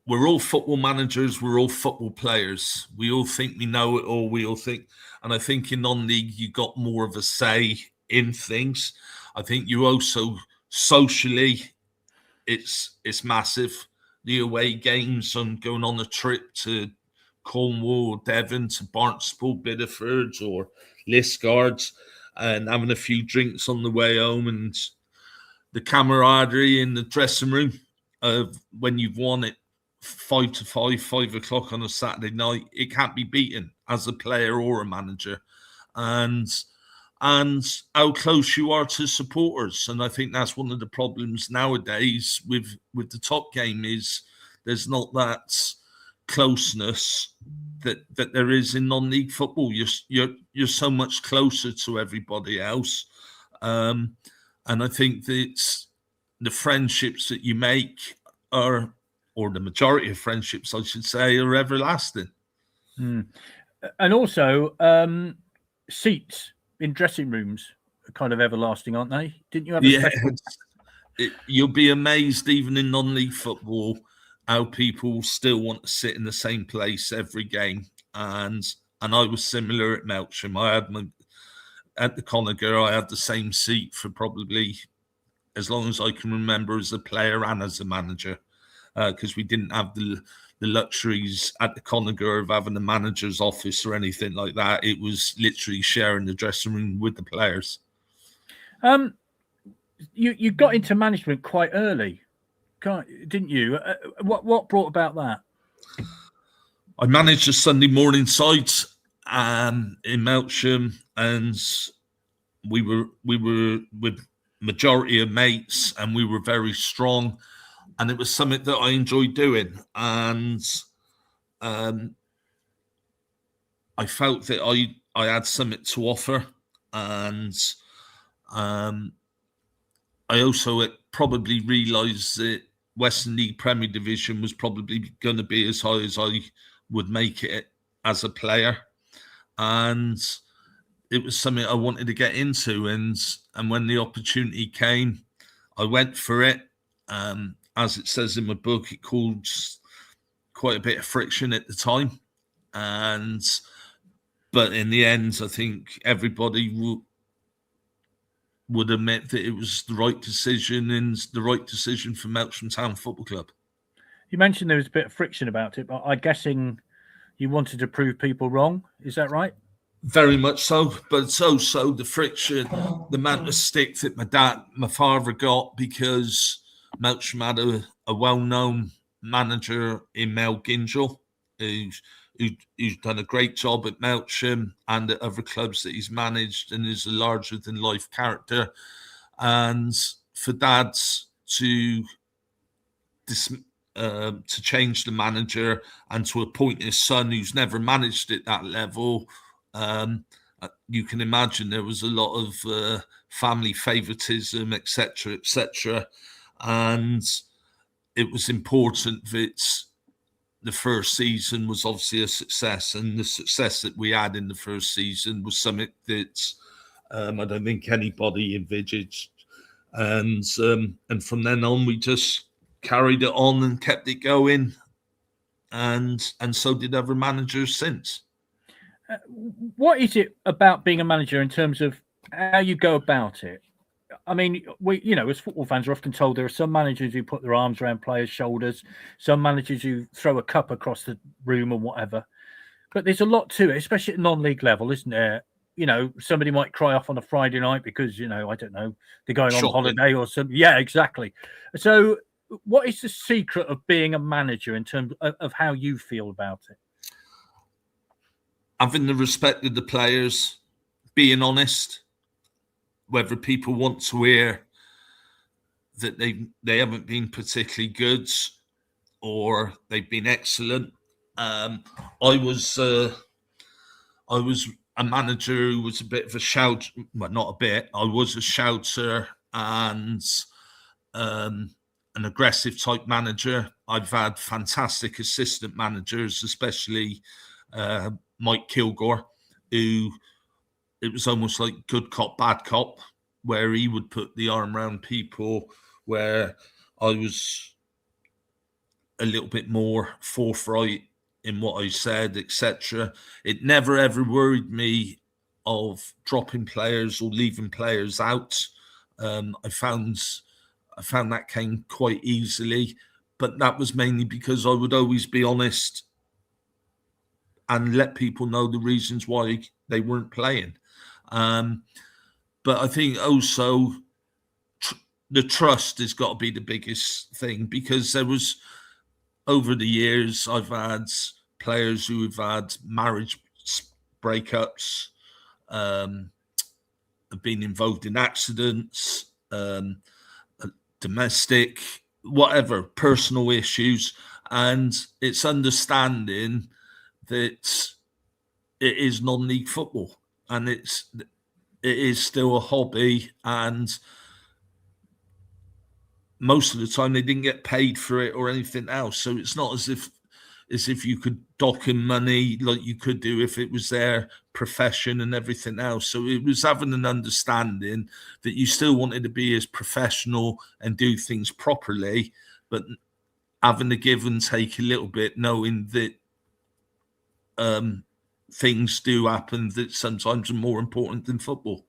we're all football managers, we're all football players. We all think we know it all, and I think in non-league you got more of a say in things. I think you also socially, it's massive. The away games and going on a trip to Cornwall or Devon to Barnstaple, Biddeford or Liskeard and having a few drinks on the way home, and the camaraderie in the dressing room of when you've won it 5 o'clock on a Saturday night, it can't be beaten as a player or a manager. And how close you are to supporters. And I think that's one of the problems nowadays with the top game is there's not that closeness that there is in non-league football. You're so much closer to everybody else. And I think that the friendships that you make are, or the majority of friendships, I should say, are everlasting. Mm. And also, seats in dressing rooms are kind of everlasting, aren't they? Didn't you have a special? You'll be amazed, even in non-league football, how people still want to sit in the same place every game. And I was similar at Melksham. I had at the Conager, I had the same seat for probably as long as I can remember as a player and as a manager, because we didn't have the luxuries at the Conager of having a manager's office or anything like that. It was literally sharing the dressing room with the players. You got into management quite early, didn't you? What brought about that? I managed a Sunday morning side in Melksham, and we were with majority of mates, and we were very strong. And it was something that I enjoyed doing. And I felt that I had something to offer. And I also probably realised that Western League Premier Division was probably going to be as high as I would make it as a player. And it was something I wanted to get into. And when the opportunity came, I went for it. As it says in my book, it caused quite a bit of friction at the time. But in the end, I think everybody would admit that it was the right decision, and the right decision for Melksham Town Football Club. You mentioned there was a bit of friction about it, but I'm guessing you wanted to prove people wrong. Is that right? Very much so, but it's also the friction, the amount of stick that my father got, because Melksham had a well-known manager in Mel Gingell, who's done a great job at Melksham and at other clubs that he's managed, and is a larger-than-life character. And for Dad to change the manager and to appoint his son, who's never managed at that level, you can imagine there was a lot of family favoritism, etc., etc. And it was important that the first season was obviously a success, and the success that we had in the first season was something that I don't think anybody envisaged. And from then on, we just carried it on and kept it going, and so did other managers since. What is it about being a manager in terms of how you go about it? I mean, we, as football fans are often told there are some managers who put their arms around players' shoulders, some managers who throw a cup across the room or whatever. But there's a lot to it, especially at non-league level, isn't there? Somebody might cry off on a Friday night because, I don't know, they're going on holiday or something. Yeah, exactly. So what is the secret of being a manager in terms of how you feel about it? having the respect of the players, being honest, whether people want to hear that they haven't been particularly good or they've been excellent. I was a manager who was a bit of a shout, well, not a bit. I was a shouter and an aggressive type manager. I've had fantastic assistant managers, especially Mike Kilgore, who it was almost like good cop, bad cop, where he would put the arm around people, where I was a little bit more forthright in what I said, etc. It never ever worried me of dropping players or leaving players out. I found that came quite easily, but that was mainly because I would always be honest and let people know the reasons why they weren't playing. But I think also the trust has got to be the biggest thing, because there was, over the years, I've had players who have had marriage breakups, have been involved in accidents, domestic, whatever, personal issues. And it's understanding that it is non-league football and it is still a hobby, and most of the time they didn't get paid for it or anything else. So it's not as if you could dock in money like you could do if it was their profession and everything else. So it was having an understanding that you still wanted to be as professional and do things properly, but having the give and take a little bit, knowing that things do happen that sometimes are more important than football.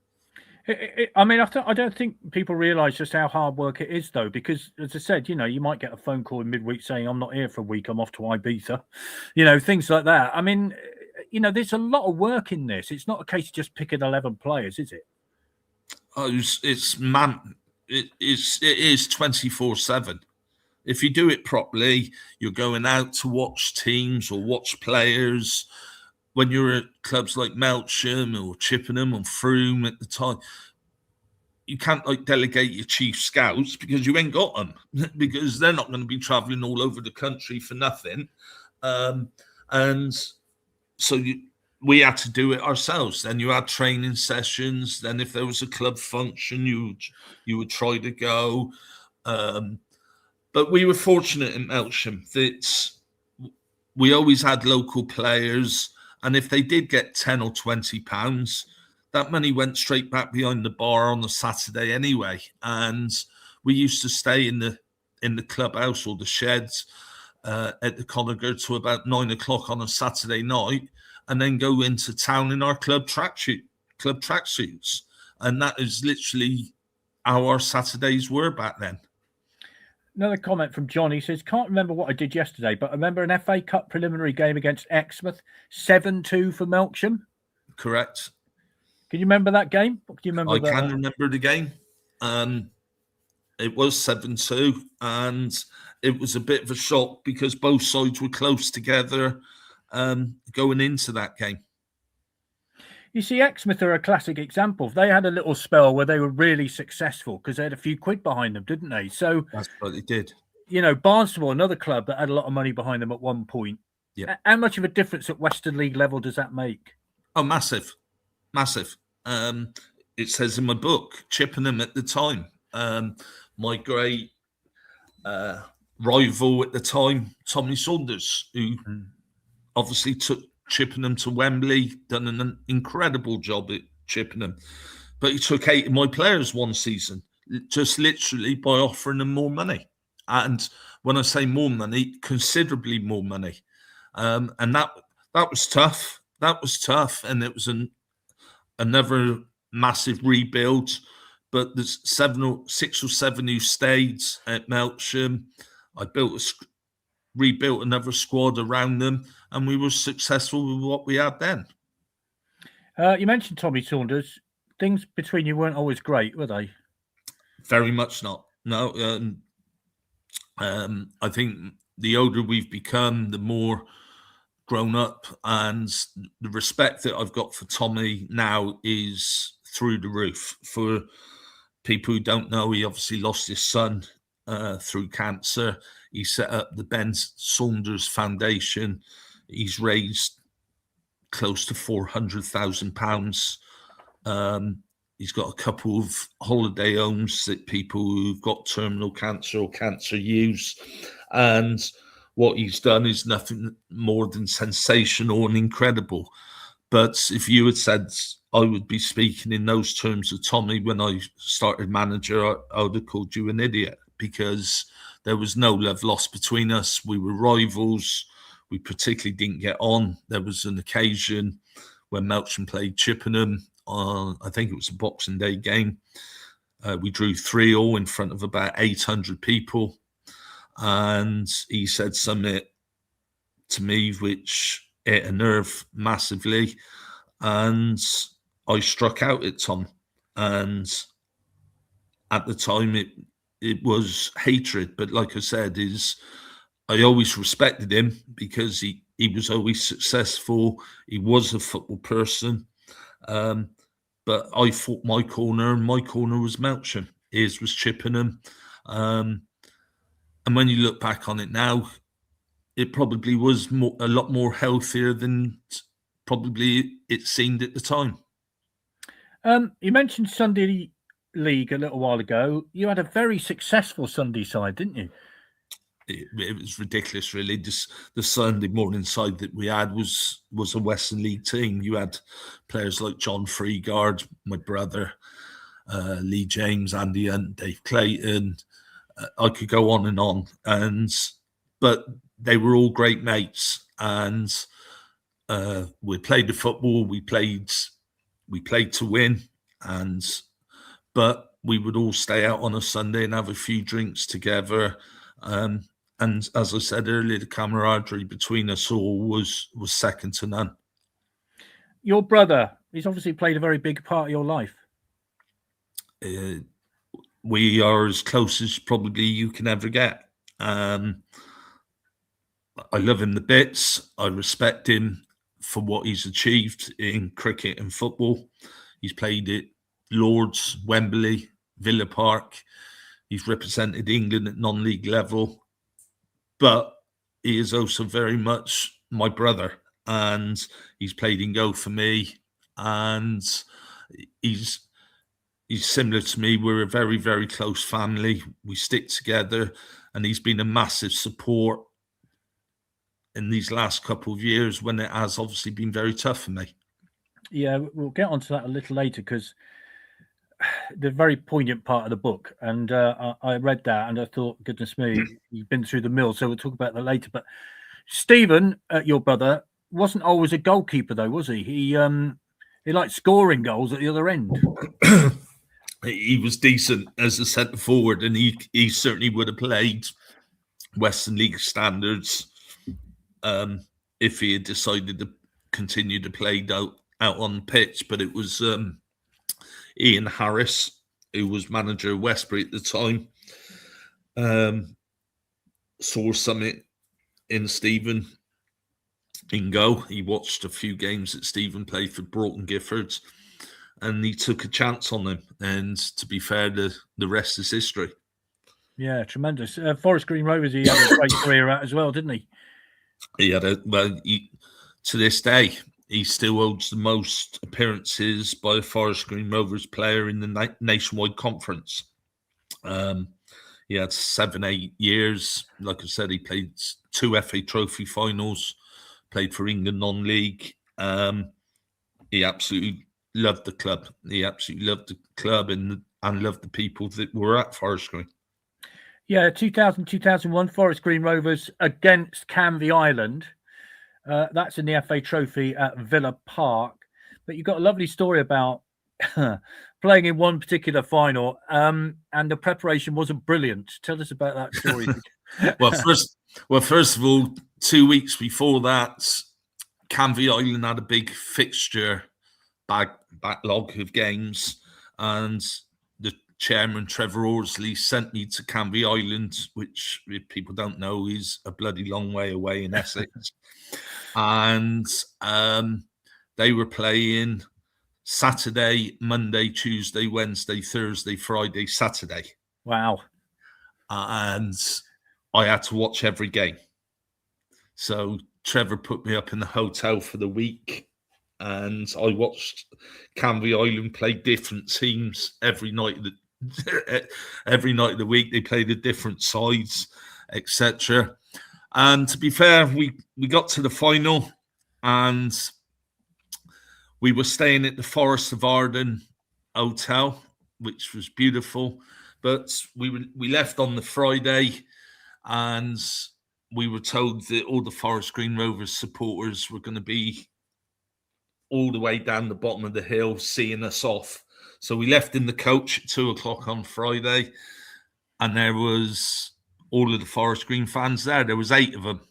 I don't think people realise just how hard work it is, though, because, as I said, you might get a phone call in midweek saying, I'm not here for a week, I'm off to Ibiza, things like that. I mean, there's a lot of work in this. It's not a case of just picking 11 players, is it? Oh, it's man, it is 24/7. If you do it properly, you're going out to watch teams or watch players. When you're at clubs like Melksham or Chippenham or Frome at the time, you can't delegate your chief scouts because you ain't got them, because they're not going to be travelling all over the country for nothing. And so we had to do it ourselves. Then you had training sessions. Then if there was a club function, you would try to go. But we were fortunate in Melksham that we always had local players. And if they did get 10 or 20 pounds, that money went straight back behind the bar on the Saturday anyway. And we used to stay in the clubhouse or the sheds at the Conager till about 9 o'clock on a Saturday night, and then go into town in our club tracksuits. And that is literally how our Saturdays were back then. Another comment from John. He says, can't remember what I did yesterday, but I remember an FA Cup preliminary game against Exmouth, 7-2 for Melksham. Correct. Can you remember that game? What can you remember? I can remember the game. It was 7-2, and it was a bit of a shock because both sides were close together going into that game. You see, Exmouth are a classic example. They had a little spell where they were really successful because they had a few quid behind them, didn't they? So that's what they did. Barnstable, another club that had a lot of money behind them at one point. Yeah. How much of a difference at Western League level does that make? Oh, massive. It says in my book, Chippenham at the time. My great rival at the time, Tommy Saunders, who obviously took Chippenham to Wembley, done an incredible job at Chippenham. But he took 8 of my players one season, just literally by offering them more money. And when I say more money, considerably more money. And that was tough. That was tough. And it was another massive rebuild. But there's 6 or 7 who stayed at Melksham. I rebuilt another squad around them, and we were successful with what we had then. You mentioned Tommy Saunders. Things between you weren't always great, were they? Very much not. No. I think the older we've become, the more grown up, and the respect that I've got for Tommy now is through the roof. For people who don't know, he obviously lost his son through cancer. He set up the Ben Saunders Foundation. He's raised close to £400,000. He's got a couple of holiday homes that people who've got terminal cancer or cancer use. And what he's done is nothing more than sensational and incredible. But if you had said I would be speaking in those terms of Tommy when I started manager, I would have called you an idiot, because there was no love lost between us. We were rivals. We particularly didn't get on. There was an occasion when Melksham played Chippenham. I think it was a Boxing Day game. We drew 3-3 in front of about 800 people. And he said something to me which hit a nerve massively. And I struck out at Tom. And at the time, it was hatred. But like I said, I always respected him because he was always successful. He was a football person. But I fought my corner, and my corner was Melksham. His was Chippenham. And when you look back on it now, it probably was a lot more healthier than probably it seemed at the time. You mentioned Sunday League a little while ago. You had a very successful Sunday side, didn't you? It was ridiculous, really. Just the Sunday morning side that we had was a Western League team. You had players like John Freegard, my brother, Lee James, Andy Hunt, Dave Clayton. I could go on and on. But they were all great mates, and we played the football. We played to win, but we would all stay out on a Sunday and have a few drinks together. And as I said earlier, the camaraderie between us all was second to none. Your brother, he's obviously played a very big part of your life. We are as close as probably you can ever get. I love him to bits. I respect him for what he's achieved in cricket and football. He's played at Lords, Wembley, Villa Park. He's represented England at non-league level. But he is also very much my brother, and he's played in goal for me, and he's similar to me. We're a very, very close family. We stick together, and he's been a massive support in these last couple of years when it has obviously been very tough for me. Yeah, we'll get onto that a little later, because the very poignant part of the book, and I read that and I thought, goodness me, you've been through the mill, so we'll talk about that later. But Stephen, your brother, wasn't always a goalkeeper though, was he? He liked scoring goals at the other end. He was decent as a centre forward, and he certainly would have played Western League standards if he had decided to continue to play out on the pitch. But it was Ian Harris, who was manager of Westbury at the time, saw something in Stephen in go. He watched a few games that Stephen played for Broughton Giffords, and he took a chance on him. And to be fair, the rest is history. Yeah, tremendous. Forest Green Rovers, he had a great career at as well, didn't he? He had to this day, he still holds the most appearances by a Forest Green Rovers player in the nationwide conference. He had 7-8 years. Like I said, he played 2 FA Trophy finals, played for England non-league. He absolutely loved the club. He absolutely loved the club and loved the people that were at Forest Green. Yeah, 2000-2001, Forest Green Rovers against Canvey Island. That's in the FA Trophy at Villa Park. But you've got a lovely story about playing in one particular final, and the preparation wasn't brilliant. Tell us about that story. First of all, 2 weeks before that, Canvey Island had a big fixture backlog of games, and chairman Trevor Horsley sent me to Canvey Island, which, if people don't know, is a bloody long way away in Essex. And they were playing Saturday, Monday, Tuesday, Wednesday, Thursday, Friday, Saturday. Wow. And I had to watch every game. So Trevor put me up in the hotel for the week, and I watched Canvey Island play different teams every night of the week. They played the different sides, etc. And to be fair, we got to the final, and we were staying at the Forest of Arden Hotel, which was beautiful. But we left on the Friday, and we were told that all the Forest Green Rovers supporters were going to be all the way down the bottom of the hill seeing us off. So we left in the coach at 2:00 on Friday, and there was all of the Forest Green fans there. There was 8 of them.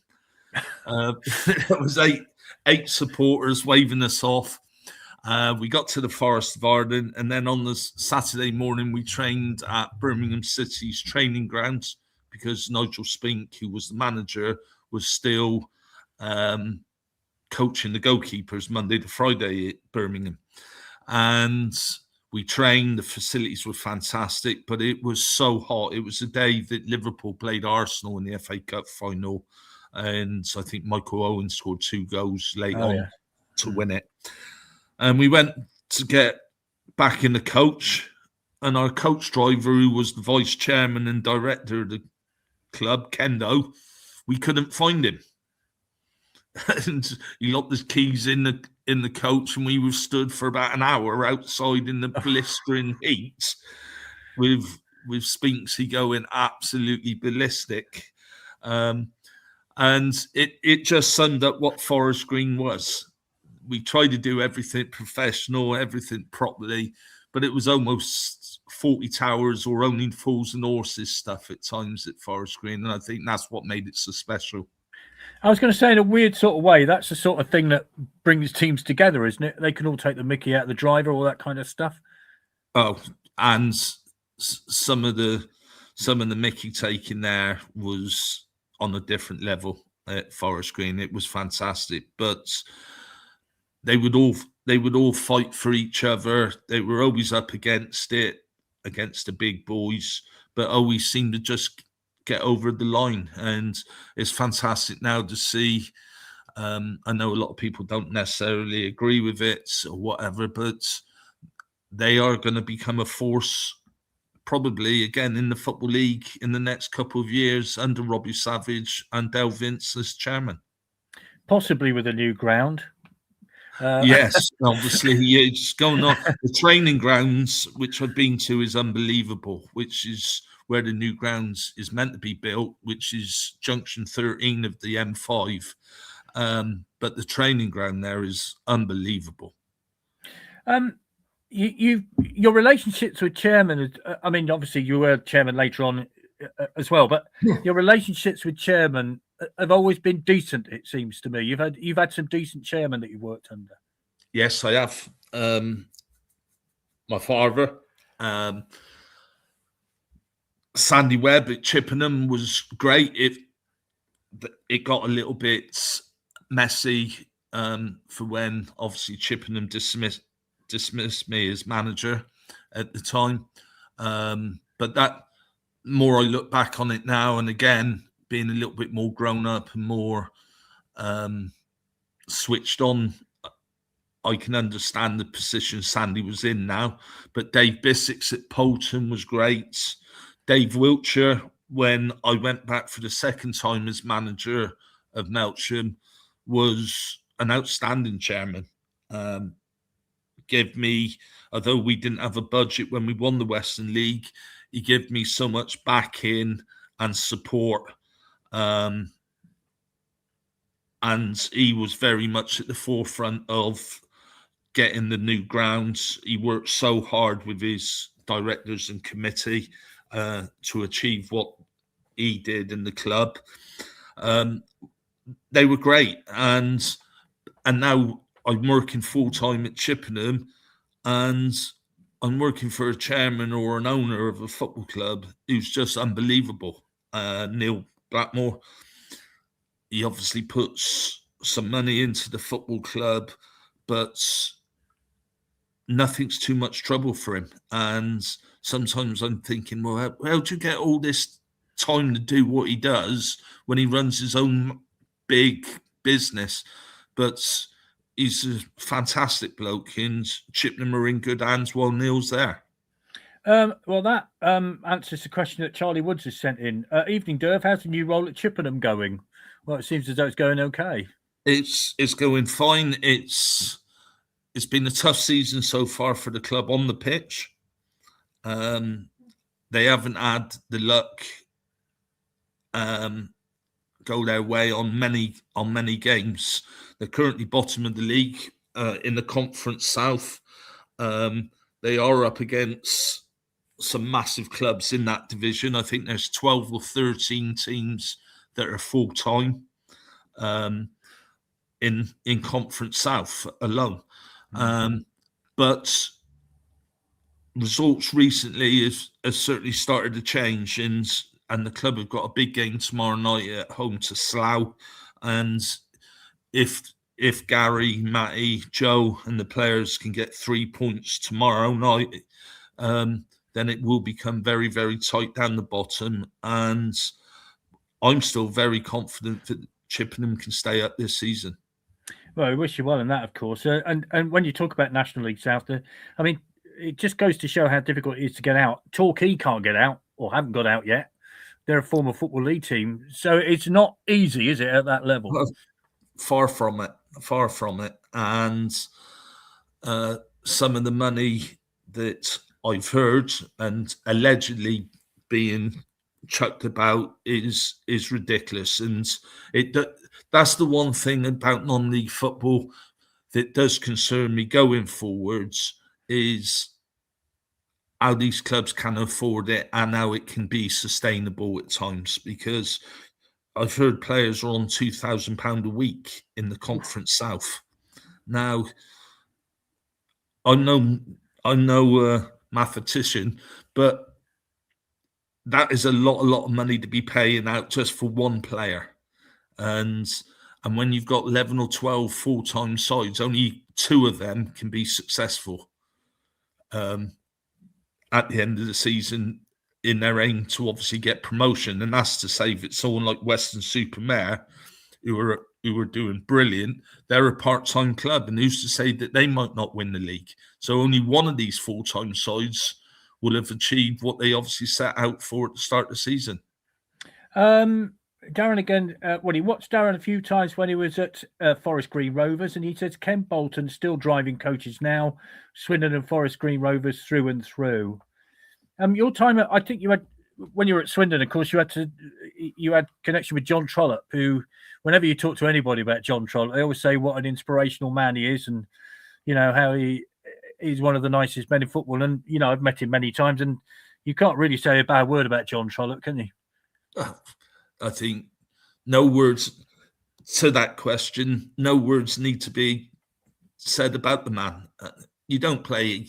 There was eight supporters waving us off. We got to the Forest of Arden, and then on the Saturday morning, we trained at Birmingham City's training grounds because Nigel Spink, who was the manager, was still coaching the goalkeepers Monday to Friday at Birmingham. And we trained. The facilities were fantastic, but it was so hot. It was the day that Liverpool played Arsenal in the FA Cup final, and I think Michael Owen scored 2 goals late to win it. And we went to get back in the coach, and our coach driver, who was the vice chairman and director of the club, Kendo, we couldn't find him. And he locked his keys in the coach, and we were stood for about an hour outside in the blistering heat with Spinksy going absolutely ballistic. And it just summed up what Forest Green was. We tried to do everything professional, everything properly, but it was almost 40 Towers or Only Fools and Horses stuff at times at Forest Green, and I think that's what made it so special. I was going to say, in a weird sort of way, that's the sort of thing that brings teams together, isn't it? They can all take the mickey out of the driver, all that kind of stuff. Oh, and some of the mickey taking there was on a different level at Forest Green. It was fantastic, but they would all fight for each other. They were always up against the big boys, but always seemed to just get over the line. And it's fantastic now to see. I know a lot of people don't necessarily agree with it or whatever, but they are going to become a force probably again in the Football League in the next couple of years under Robbie Savage and Del Vince as chairman. Possibly with a new ground. Yes, obviously, it's going on. The training grounds, which I've been to, is unbelievable, which is where the new grounds is meant to be built, which is junction 13 of the M5. But the training ground there is unbelievable. Your relationships with chairman, I mean, obviously you were chairman later on as well, but your relationships with chairman have always been decent, it seems to me. You've had some decent chairmen that you've worked under. Yes, I have. My father, Sandy Webb at Chippenham was great. It got a little bit messy for when obviously Chippenham dismissed me as manager at the time. But that, more I look back on it now, and again, being a little bit more grown up and more switched on, I can understand the position Sandy was in now. But Dave Bissix at Poulton was great. Dave Wiltshire, when I went back for the second time as manager of Melksham, was an outstanding chairman. Gave me, although we didn't have a budget when we won the Western League, he gave me so much backing and support. And he was very much at the forefront of getting the new grounds. He worked so hard with his directors and committee to achieve what he did in the club. They were great. And now I'm working full-time at Chippenham, and I'm working for a chairman or an owner of a football club who's just unbelievable. Neil Blackmore, he obviously puts some money into the football club, but nothing's too much trouble for him. And sometimes I'm thinking, well, how do you get all this time to do what he does when he runs his own big business? But he's a fantastic bloke, and Chippenham are in good hands while Neil's there. Well, that answers the question that Charlie Woods has sent in. Evening, Derv. How's the new role at Chippenham going? Well, it seems as though it's going okay. It's going fine. It's been a tough season so far for the club on the pitch. They haven't had the luck go their way on many games. They're currently bottom of the league in the Conference South. They are up against some massive clubs in that division. I think there's 12 or 13 teams that are full-time in Conference South alone. But results recently has certainly started to change, and the club have got a big game tomorrow night at home to Slough. And if Gary, Matty, Joe and the players can get 3 points tomorrow night, then it will become very, very tight down the bottom. And I'm still very confident that Chippenham can stay up this season. Well, we wish you well in that, of course. And when you talk about National League South, I mean, it just goes to show how difficult it is to get out. Torquay can't get out, or haven't got out yet. They're a former Football League team. So it's not easy, is it, at that level? Well, far from it. And some of the money that I've heard and allegedly being chucked about is ridiculous. And that's the one thing about non-league football that does concern me going forwards, is how these clubs can afford it and how it can be sustainable at times. Because I've heard players are on £2,000 a week in the Conference South. Now, I'm no mathematician, but that is a lot of money to be paying out just for one player. And when you've got 11 or 12 full-time sides, only 2 of them can be successful at the end of the season in their aim to obviously get promotion. And that's to say that someone like Weston-super-Mare, who are doing brilliant, they're a part-time club, and who's to say that they might not win the league? So only one of these full-time sides will have achieved what they obviously set out for at the start of the season. Darren again, he watched Darren a few times when he was at Forest Green Rovers, and he says Ken Bolton still driving coaches now, Swindon and Forest Green Rovers through and through. Your time, I think you had, when you were at Swindon, of course, you had connection with John Trollope, who, whenever you talk to anybody about John Trollope, they always say what an inspirational man he is, and how he's one of the nicest men in football. And I've met him many times, and you can't really say a bad word about John Trollope, can you? I think no words to that question. No words need to be said about the man. You don't play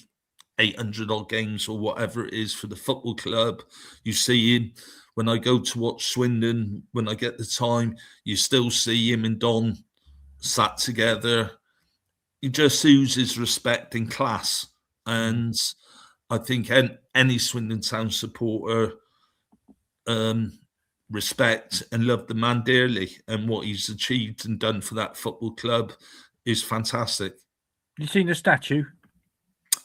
800 odd games or whatever it is for the football club. You see him when I go to watch Swindon, when I get the time, you still see him and Don sat together. He just oozes respect and class. And I think any Swindon Town supporter respect and love the man dearly, and what he's achieved and done for that football club is fantastic. You seen the statue?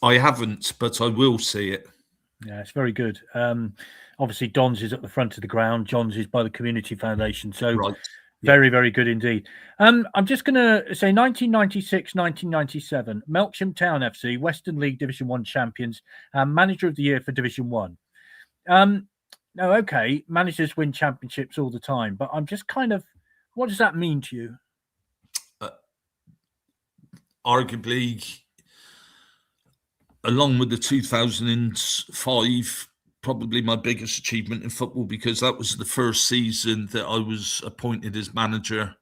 I haven't, but I will see it. Yeah, it's very good. Obviously, Don's is at the front of the ground. John's is by the Community Foundation. So right. Very, very good indeed. I'm just going to say 1996, 1997, Melksham Town FC, Western League Division 1 champions, and manager of the year for Division 1. No, okay, managers win championships all the time, but I'm just kind of, what does that mean to you? Arguably, along with the 2005, probably my biggest achievement in football, because that was the first season that I was appointed as manager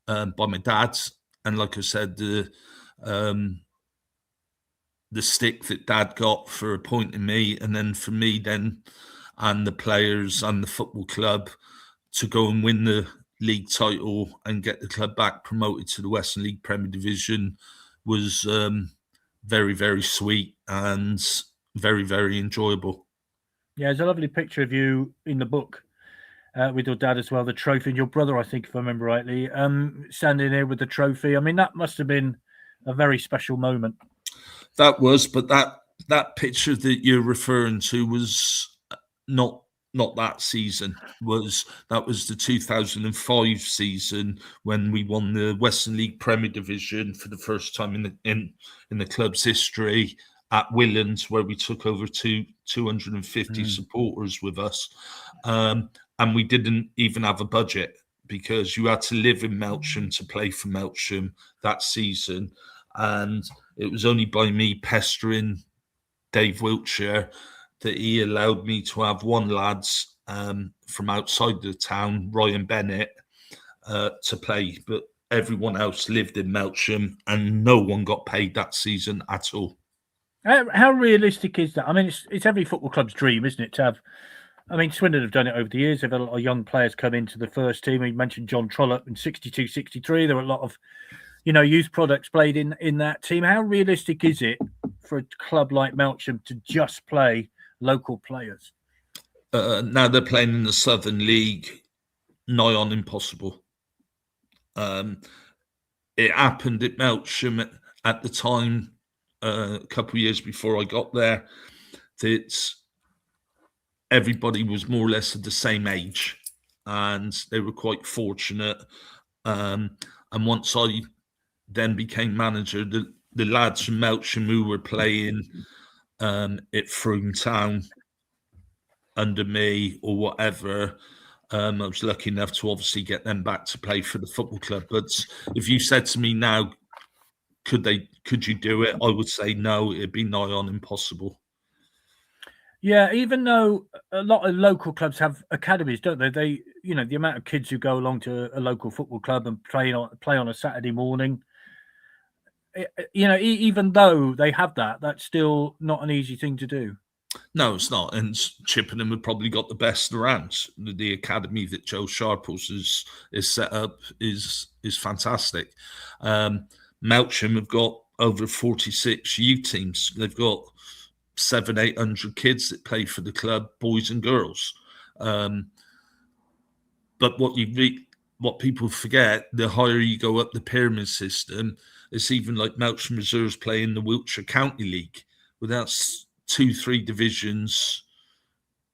by my dad. And like I said, the stick that Dad got for appointing me, and then for me then and the players and the football club to go and win the league title and get the club back promoted to the Western League Premier Division was very, very sweet and very, very enjoyable. Yeah, there's a lovely picture of you in the book with your dad as well, the trophy, and your brother, I think, if I remember rightly, standing there with the trophy. I mean, that must have been a very special moment. That was, but that picture that you're referring to was not that season. That was the 2005 season when we won the Western League Premier Division for the first time in the club's history at Willands, where we took over 250 supporters with us, and we didn't even have a budget because you had to live in Melksham to play for Melksham that season, and it was only by me pestering Dave Wiltshire that he allowed me to have one lads from outside the town, Ryan Bennett, to play. But everyone else lived in Melksham and no one got paid that season at all. How realistic is that? I mean, it's every football club's dream, isn't it, to have... I mean, Swindon have done it over the years. They've had a lot of young players come into the first team. You mentioned John Trollope in 62, 63. There were a lot of, youth products played in that team. How realistic is it for a club like Melksham to just play local players? Now they're playing in the Southern League, nigh on impossible. It happened at Melksham at the time, a couple of years before I got there, that everybody was more or less of the same age and they were quite fortunate. And once I then became manager, the lads from Melksham who were playing at Frome Town under me or whatever, I was lucky enough to obviously get them back to play for the football club. But if you said to me now, could you do it? I would say no, it'd be nigh on impossible. Yeah, even though a lot of local clubs have academies, don't they? They, the amount of kids who go along to a local football club and play on a Saturday morning, even though they have that, that's still not an easy thing to do. No, it's not. And Chippenham have probably got the best around. The academy that Joe Sharples is set up is fantastic. Melksham have got over 46 youth teams. They've got 700-800 kids that play for the club, boys and girls. But what people forget, the higher you go up the pyramid system, it's even like Melksham Reserves play in the Wiltshire County League, where that's 2-3 divisions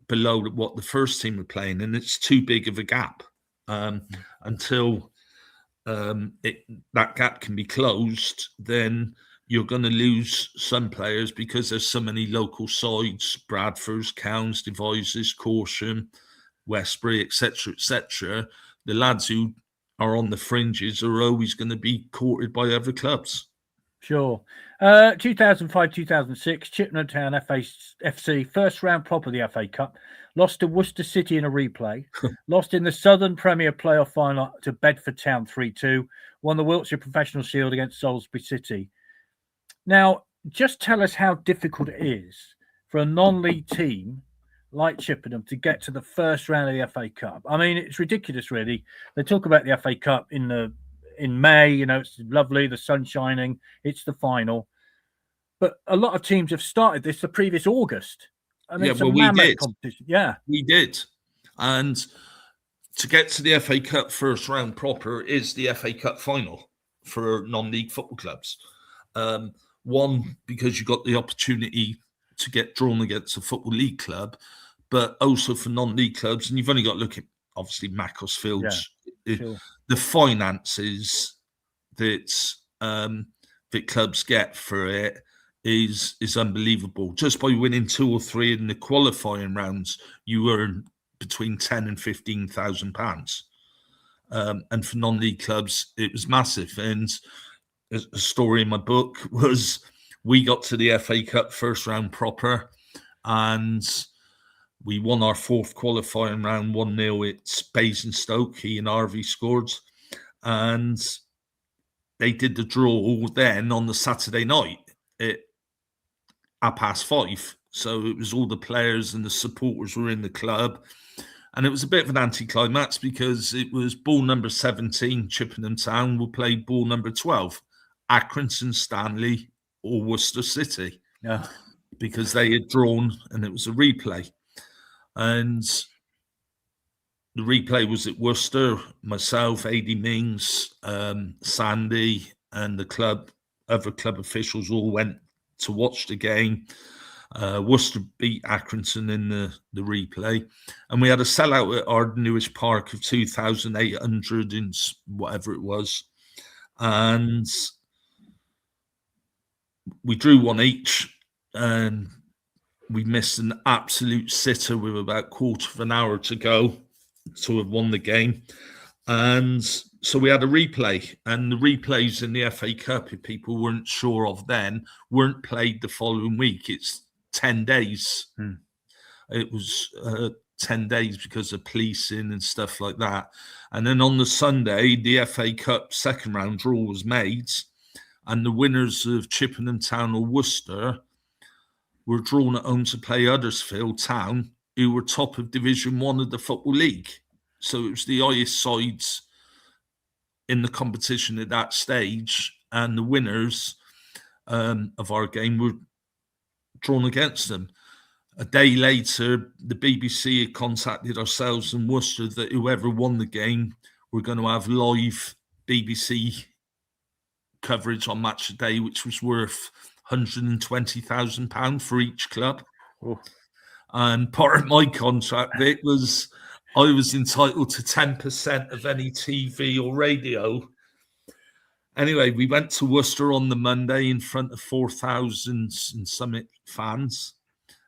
below what the first team are playing, and it's too big of a gap until that gap can be closed. Then you're going to lose some players because there's so many local sides: Bradford, Cowns, Devizes, Corsham, Westbury, etc. The lads who are on the fringes are always going to be courted by other clubs. Sure. 2005-2006, Chippenham Town FC, first round prop of the FA Cup, lost to Worcester City in a replay, lost in the Southern Premier Playoff final to Bedford Town 3-2, won the Wiltshire Professional Shield against Salisbury City. Now, just tell us how difficult it is for a non-league team like Chippenham to get to the first round of the FA Cup. I mean, it's ridiculous, really. They talk about the FA Cup in May, it's lovely, the sun's shining, it's the final. But a lot of teams have started this the previous August. I mean, we did. Competition. Yeah, we did. And to get to the FA Cup first round proper is the FA Cup final for non-league football clubs. One, because you got the opportunity to get drawn against a football league club, but also for non-league clubs. And you've only got to look at, obviously, Macclesfield's. Yeah, sure. The finances that clubs get for it is unbelievable. Just by winning 2 or 3 in the qualifying rounds, you earn between £10,000 and £15,000. And for non-league clubs, it was massive. And a story in my book was we got to the FA Cup first round proper, and we won our 4th qualifying round 1-0 at Basingstoke. He and Harvey scored, and they did the draw then on the Saturday night at 5:30. So it was all the players and the supporters were in the club. And it was a bit of an anticlimax because it was ball number 17, Chippenham Town, will play ball number 12, Accrington Stanley or Worcester City. Yeah. Because they had drawn and it was a replay. And the replay was at Worcester. Myself, A.D. Mings, Sandy, and the other club officials all went to watch the game. Worcester beat Accrington in the replay. And we had a sellout at our newest park of 2,800 and whatever it was. And we drew one each. And we missed an absolute sitter with about quarter of an hour to go to have won the game. And so we had a replay, and the replays in the FA Cup, if people weren't sure of then, weren't played the following week. It's 10 days. It was 10 days because of policing and stuff like that. And then on the Sunday, the FA Cup second round draw was made, and the winners of Chippenham Town or Worcester were drawn at home to play Huddersfield Town, who were top of Division 1 of the Football League. So it was the highest sides in the competition at that stage, and the winners of our game were drawn against them. A day later, the BBC had contacted ourselves in Worcester that whoever won the game were going to have live BBC coverage on match of day, which was worth £120,000 for each club. Oh. And part of my contract, Vic, was I was entitled to 10% of any TV or radio. Anyway, we went to Worcester on the Monday in front of 4,000 and some fans,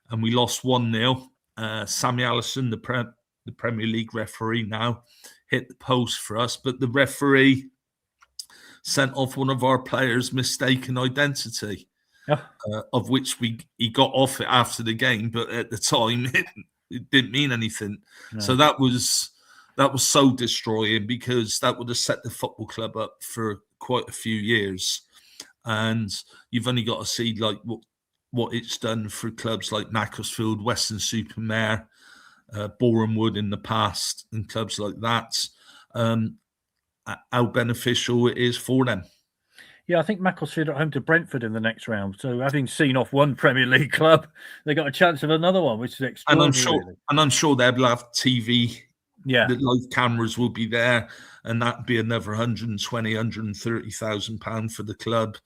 and we lost 1-0. Sammy Allison, the Premier League referee now, hit the post for us, but the referee sent off one of our players' mistaken identity, of which he got off it after the game, but at the time it didn't mean anything. No. So that was so destroying, because that would have set the football club up for quite a few years. And you've only got to see like what it's done for clubs like Macclesfield, Weston-super-Mare, Boreham Wood in the past, and clubs like that. How beneficial it is for them. Yeah, I think Macclesfield are at home to Brentford in the next round. So having seen off one Premier League club, they got a chance of another one, which is extraordinary. And I'm sure they'll have TV. Yeah, the live cameras will be there, and that'd be another £120,000, £130,000 for the club,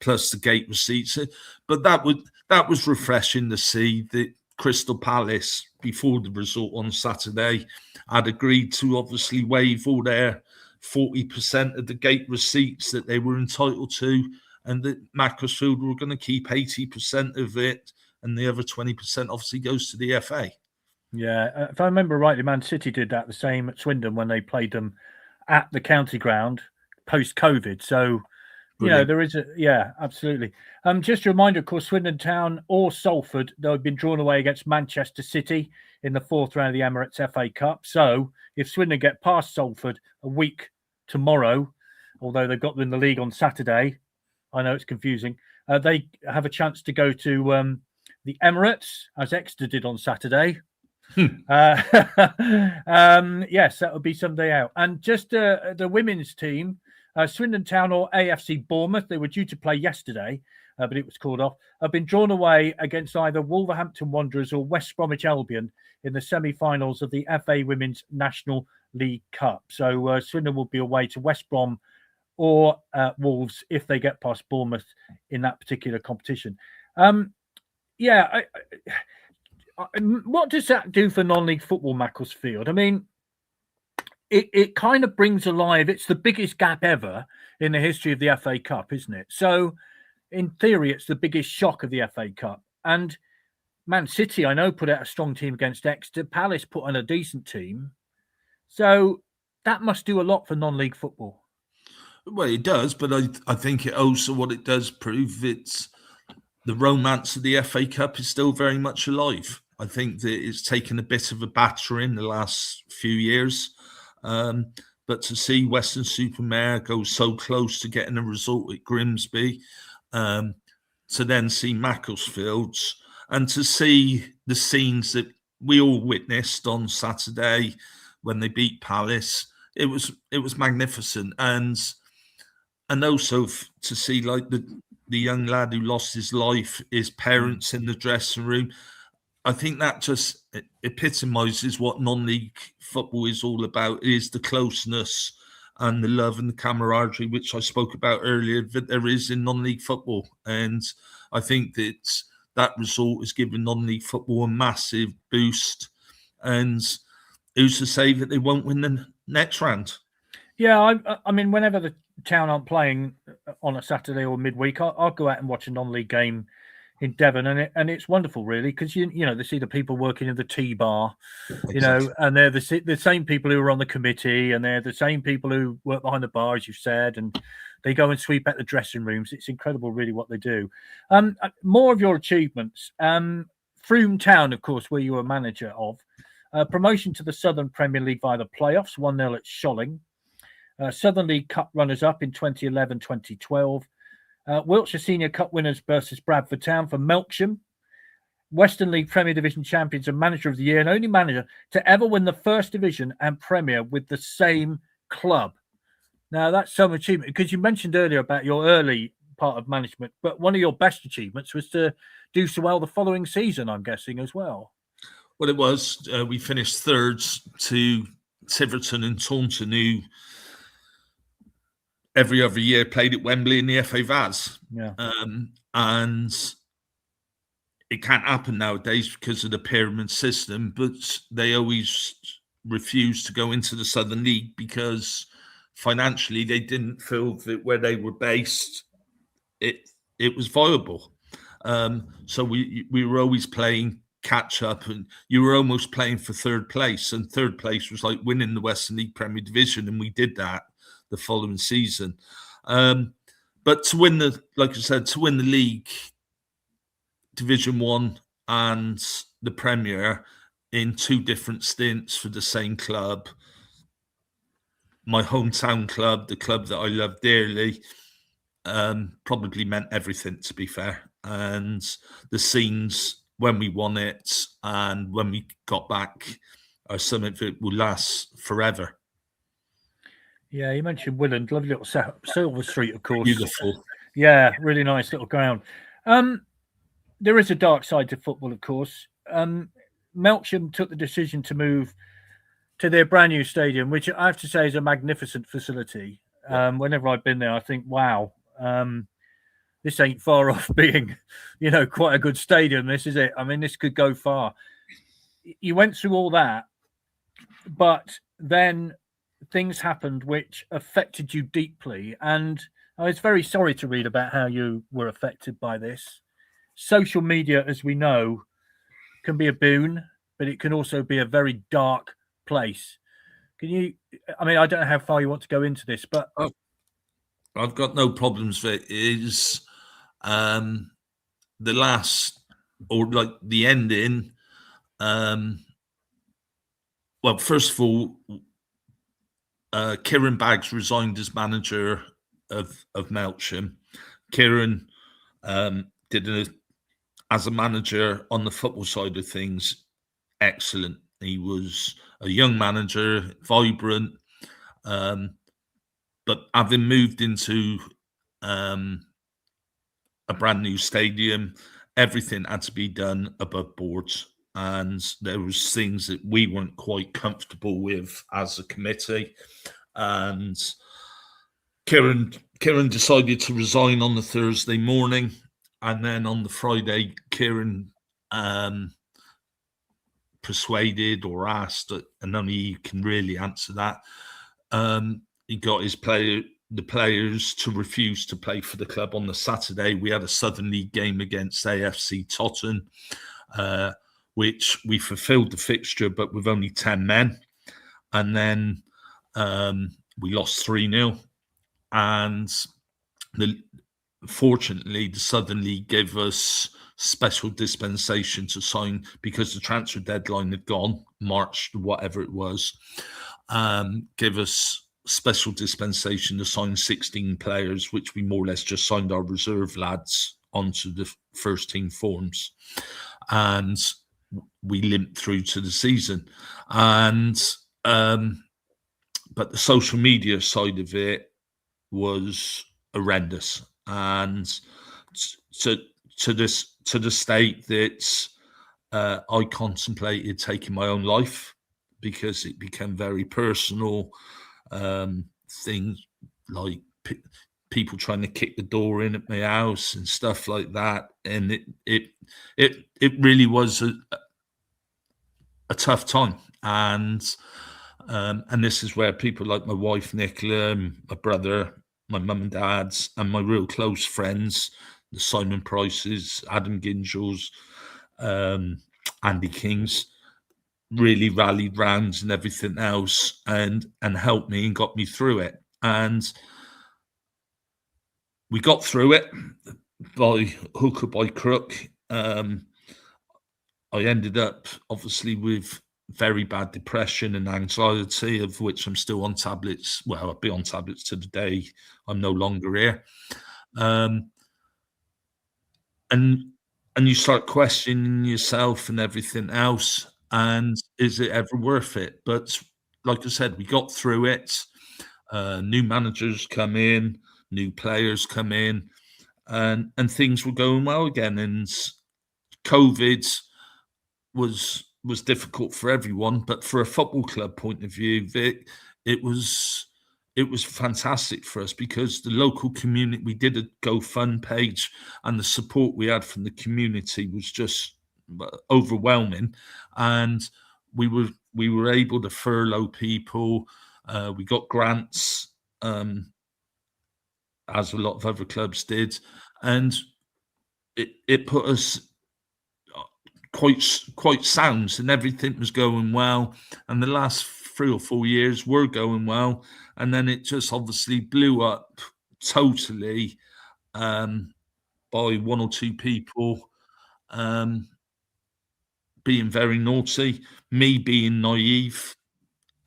plus the gate receipts. But that was refreshing to see that Crystal Palace, before the result on Saturday, had agreed to obviously waive all their 40% of the gate receipts that they were entitled to, and that Macclesfield were going to keep 80% of it, and the other 20% obviously goes to the FA. Yeah, if I remember rightly, Man City did that the same at Swindon when they played them at the county ground post-COVID. So, Brilliant. There is absolutely. Just a reminder, of course, Swindon Town or Salford, they've been drawn away against Manchester City in the fourth round of the Emirates FA Cup. So if Swindon get past Salford a week tomorrow, although they've got them in the league on Saturday, I know it's confusing, they have a chance to go to the Emirates, as Exeter did on Saturday. Yes, that would be someday out. And just the women's team, Swindon Town or AFC Bournemouth, they were due to play yesterday, but it was called off, have been drawn away against either Wolverhampton Wanderers or West Bromwich Albion in the semi-finals of the FA Women's National League Cup. So Swindon will be away to West Brom or Wolves if they get past Bournemouth in that particular competition. What does that do for non-league football, Macclesfield? I mean, it kind of brings alive, it's the biggest gap ever in the history of the FA Cup, isn't it? So in theory, it's the biggest shock of the FA Cup. And Man City, I know, put out a strong team against Exeter. Palace put on a decent team. So that must do a lot for non-league football. Well, it does, but I think it also, what it does prove, it's the romance of the FA Cup is still very much alive. I think that it's taken a bit of a battering the last few years. But to see Weston-super-Mare go so close to getting a result at Grimsby, to then see Macclesfield's and to see the scenes that we all witnessed on Saturday when they beat Palace. It was magnificent, and also to see like the young lad who lost his life, his parents in the dressing room. I think that just epitomises what non-league football is all about. It is the closeness and the love and the camaraderie, which I spoke about earlier, that there is in non-league football. And I think that result has given non-league football a massive boost. And who's to say that they won't win the next round? Yeah, I mean, whenever the Town aren't playing on a Saturday or midweek, I'll go out and watch a non-league game in Devon, and it's wonderful, really, because you know they see the people working in the tea bar, you know, and they're the same people who are on the committee, and they're the same people who work behind the bar, as you said, and they go and sweep out the dressing rooms. It's incredible, really, what they do. More of your achievements. Frome Town, of course, where you were manager of, promotion to the Southern Premier League via the playoffs, 1-0 at Sholing. Southern League Cup runners-up in 2011-2012. Wiltshire Senior Cup winners versus Bradford Town for Melksham. Western League Premier Division champions and manager of the year, and only manager to ever win the First Division and Premier with the same club. Now, that's some achievement, because you mentioned earlier about your early part of management, but one of your best achievements was to do so well the following season, I'm guessing, as well. Well, it was. We finished thirds to Tiverton and Taunton, who every other year played at Wembley in the FA Vaz. Yeah. And it can't happen nowadays because of the pyramid system, but they always refused to go into the Southern League because financially they didn't feel that where they were based, it was viable. So we were always playing catch up, and you were almost playing for third place, and third place was like winning the Western League Premier Division, and we did that the following season. But to win the league, Division 1 and the Premier in two different stints for the same club, my hometown club, the club that I love dearly, probably meant everything, to be fair. And the scenes when we won it and when we got back are something that will last forever. Yeah, you mentioned Willand, lovely little Silver Street, of course. Beautiful. Yeah, really nice little ground. There is a dark side to football, of course. Melksham took the decision to move to their brand new stadium, which I have to say is a magnificent facility. Whenever I've been there, I think, wow, this ain't far off being, quite a good stadium. This is it. I mean, this could go far. You went through all that, but then things happened which affected you deeply. And I was very sorry to read about how you were affected by this. Social media, as we know, can be a boon, but it can also be a very dark place. I don't know how far you want to go into this, but I've got no problems with it. It is the last, or like the ending. Well, first of all, Kieran Baggs resigned as manager of Melksham. Kieran did as a manager on the football side of things, excellent. He was a young manager, vibrant, but having moved into a brand new stadium, everything had to be done above boards, and there was things that we weren't quite comfortable with as a committee. And Kieran decided to resign on the Thursday morning, and then on the Friday, Kieran persuaded or asked, and only he can really answer that. He got the players to refuse to play for the club on the Saturday. We had a Southern League game against AFC Totton, which we fulfilled the fixture, but with only 10 men. And then we lost 3-0. And fortunately, the Southern League gave us special dispensation to sign, because the transfer deadline had gone, March, whatever it was, give us special dispensation to sign 16 players, which we more or less just signed our reserve lads onto the first team forms, and we limped through to the season. And but the social media side of it was horrendous, and to the state that I contemplated taking my own life, because it became very personal. Things like people trying to kick the door in at my house and stuff like that, and it really was a tough time. And this is where people like my wife Nicola, my brother, my mum and dad's, and my real close friends, the Simon Prices, Adam Gingels, Andy Kings, really rallied round and everything else, and helped me and got me through it. And we got through it by hook or by crook. I ended up obviously with very bad depression and anxiety, of which I'm still on tablets. Well, I'll be on tablets to the day I'm no longer here. And you start questioning yourself and everything else. And is it ever worth it? But like I said, we got through it. New managers come in, new players come in, and things were going well again. And COVID was difficult for everyone, but for a football club point of view, it was fantastic for us, because the local community, we did a GoFund page, and the support we had from the community was just overwhelming. And we were able to furlough people. We got grants, as a lot of other clubs did, and it put us quite sound, and everything was going well. And the last 3 or 4 years were going well, and then it just obviously blew up totally, by 1 or 2 people being very naughty, me being naive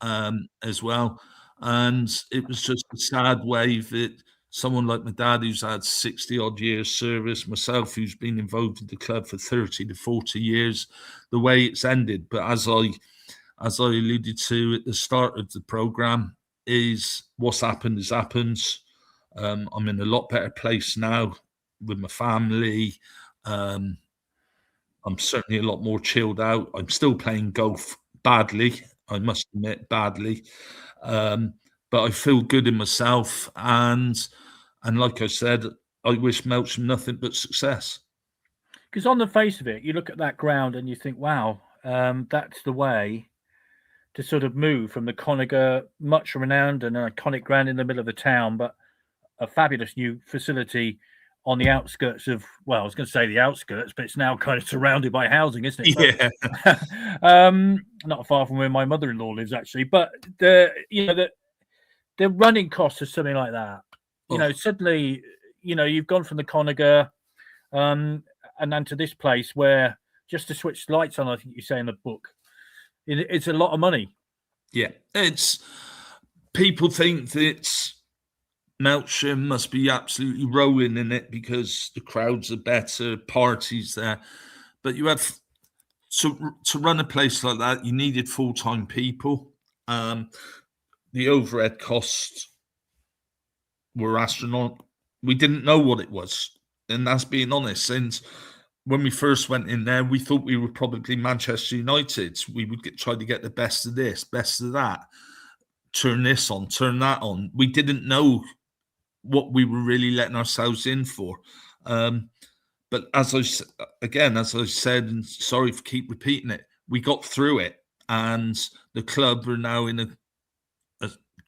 as well. And it was just a sad way that someone like my dad, who's had 60 odd years service, myself, who's been involved in the club for 30 to 40 years, the way it's ended. But as I alluded to at the start of the programme, is what's happened has happened. I'm in a lot better place now with my family. I'm certainly a lot more chilled out. I'm still playing golf badly, I must admit, badly. But I feel good in myself, and like I said, I wish Melksham nothing but success. Because on the face of it, you look at that ground and you think, wow, that's the way to sort of move from the Conager, much renowned and an iconic ground in the middle of the town, but a fabulous new facility on the outskirts of, well, I was going to say the outskirts, but it's now kind of surrounded by housing, isn't it? Yeah. Not far from where my mother-in-law lives, actually. But the running costs of something like that, suddenly, you've gone from the Conager and then to this place where just to switch the lights on, I think you say in the book, it's a lot of money. Yeah, people think that Melksham must be absolutely rolling in it because the crowds are better, parties there. But you have to run a place like that, you needed full-time people. The overhead costs were astronomical. We didn't know what it was, and that's being honest. And when we first went in there, we thought we were probably Manchester United. We would try to get the best of this, best of that, turn this on, turn that on. We didn't know what we were really letting ourselves in for. But as I said, and sorry for keep repeating it, we got through it, and the club are now in a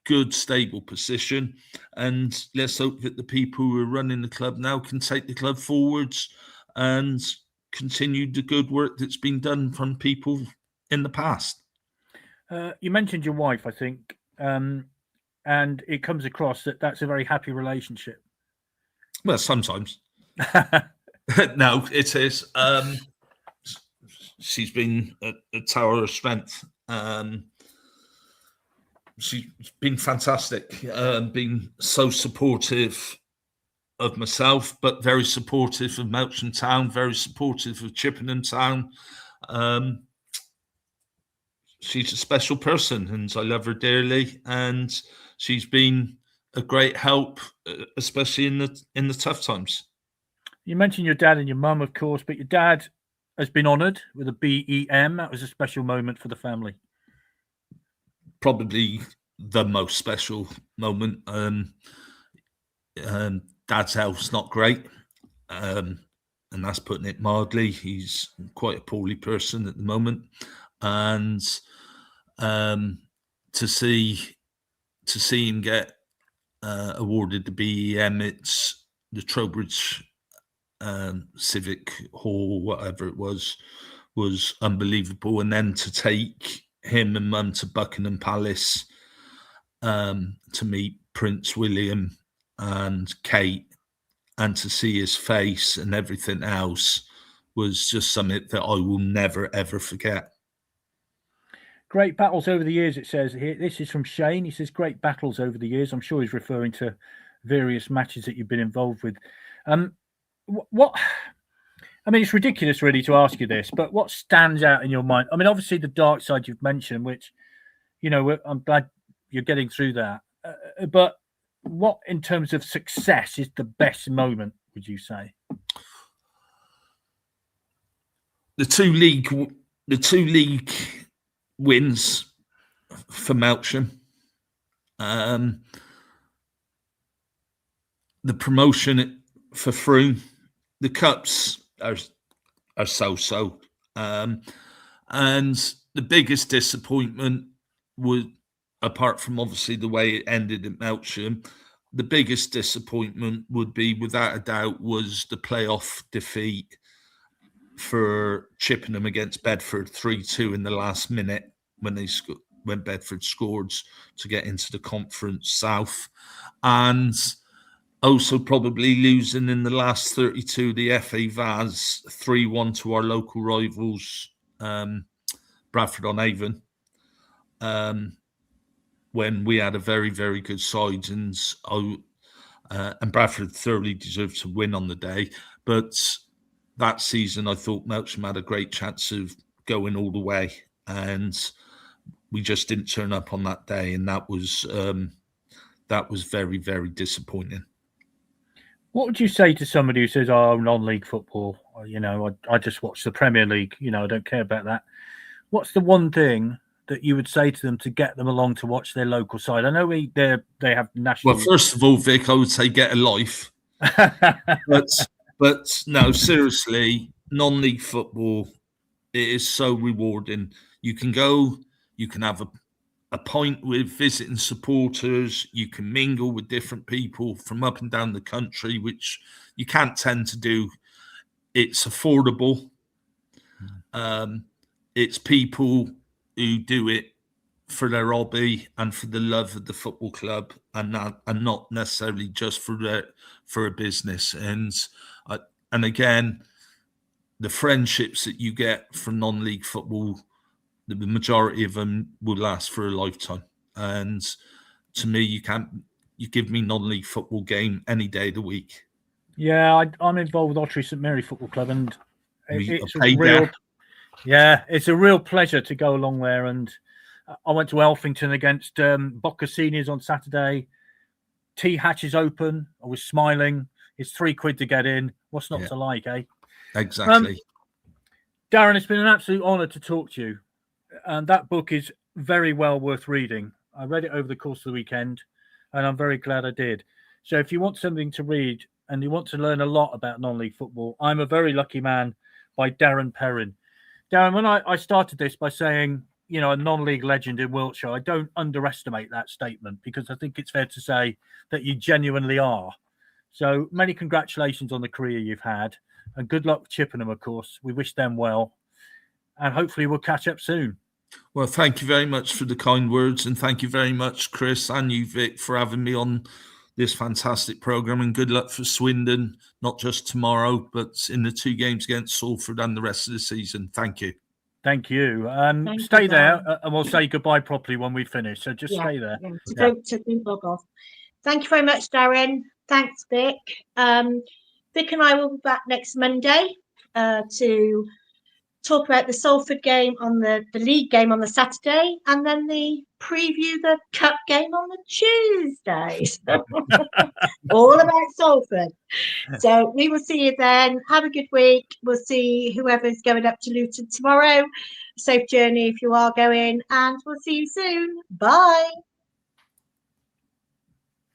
good, stable position. And let's hope that the people who are running the club now can take the club forwards and continue the good work that's been done from people in the past. You mentioned your wife, I think, and it comes across that that's a very happy relationship. Well, sometimes. No, it is. She's been a tower of strength. She's been fantastic, been so supportive of myself, but very supportive of Melksham Town, very supportive of Chippenham Town. She's a special person, and I love her dearly. And she's been a great help, especially in the tough times. You mentioned your dad and your mum, of course, but your dad has been honoured with a BEM. That was a special moment for the family. Probably the most special moment. Dad's health's not great, and that's putting it mildly. He's quite a poorly person at the moment, and to see him get awarded the BEM, it's the Trowbridge Civic Hall, whatever it was unbelievable. And then to take him and Mum to Buckingham Palace to meet Prince William and Kate, and to see his face and everything else was just something that I will never, ever forget. Great battles over the years, it says here. This is from Shane. He says, great battles over the years. I'm sure he's referring to various matches that you've been involved with. What? I mean, it's ridiculous really to ask you this, but what stands out in your mind? I mean, obviously the dark side you've mentioned, which, you know, I'm glad you're getting through that. But what, in terms of success, is the best moment, would you say? The two league wins for Melksham. The promotion for Froome. The cups are so-so. And the biggest disappointment was, apart from obviously the way it ended at Melksham, the biggest disappointment would be, without a doubt, was the playoff defeat for Chippenham against Bedford 3-2 in the last minute when Bedford scored to get into the Conference South, and also probably losing in the last 32 the FA Vase 3-1 to our local rivals, Bradford-on-Avon, when we had a very, very good side, and Bradford thoroughly deserved to win on the day. But that season, I thought Melksham had a great chance of going all the way, and we just didn't turn up on that day, and that was very, very disappointing. What would you say to somebody who says, "Oh, non-league football, you know, I just watch the Premier League, you know, I don't care about that"? What's the one thing that you would say to them to get them along to watch their local side? I know they have national. Well, first of all, Vic, I would say get a life. But no, seriously, non-league football, it is so rewarding. You can go, you can have a pint with visiting supporters, you can mingle with different people from up and down the country, which you can't tend to do. It's affordable. It's people who do it for their hobby and for the love of the football club, and not necessarily just for a business. And again, the friendships that you get from non-league football, the majority of them will last for a lifetime. And to me, you give me non-league football game any day of the week. Yeah, I'm involved with Ottery St Mary Football Club, and it's a real pleasure to go along there. And I went to Elphington against Boca Seniors on Saturday. Tea hatch is open. I was smiling. It's £3 to get in. What's not to like, eh? Exactly. Darren, it's been an absolute honour to talk to you. And that book is very well worth reading. I read it over the course of the weekend, and I'm very glad I did. So if you want something to read and you want to learn a lot about non-league football, I'm a Very Lucky Man by Darren Perrin. Darren, when I started this by saying, you know, a non-league legend in Wiltshire, I don't underestimate that statement, because I think it's fair to say that you genuinely are. So many congratulations on the career you've had, and good luck with Chippenham, of course. We wish them well, and hopefully we'll catch up soon. Well, thank you very much for the kind words, and thank you very much, Chris, and you, Vic, for having me on this fantastic programme, and good luck for Swindon, not just tomorrow, but in the 2 games against Salford and the rest of the season. Thank you. Thank you. Stay there, and we'll say goodbye properly when we finish. So just stay there. Don't log off. Thank you very much, Darren. Thanks, Vic. Vic and I will be back next Monday to talk about the Salford game on the league game on the Saturday, and then preview the cup game on the Tuesdays. All about Salford. So we will see you then. Have a good week. We'll see whoever's going up to Luton tomorrow. Safe journey if you are going, and we'll see you soon. Bye.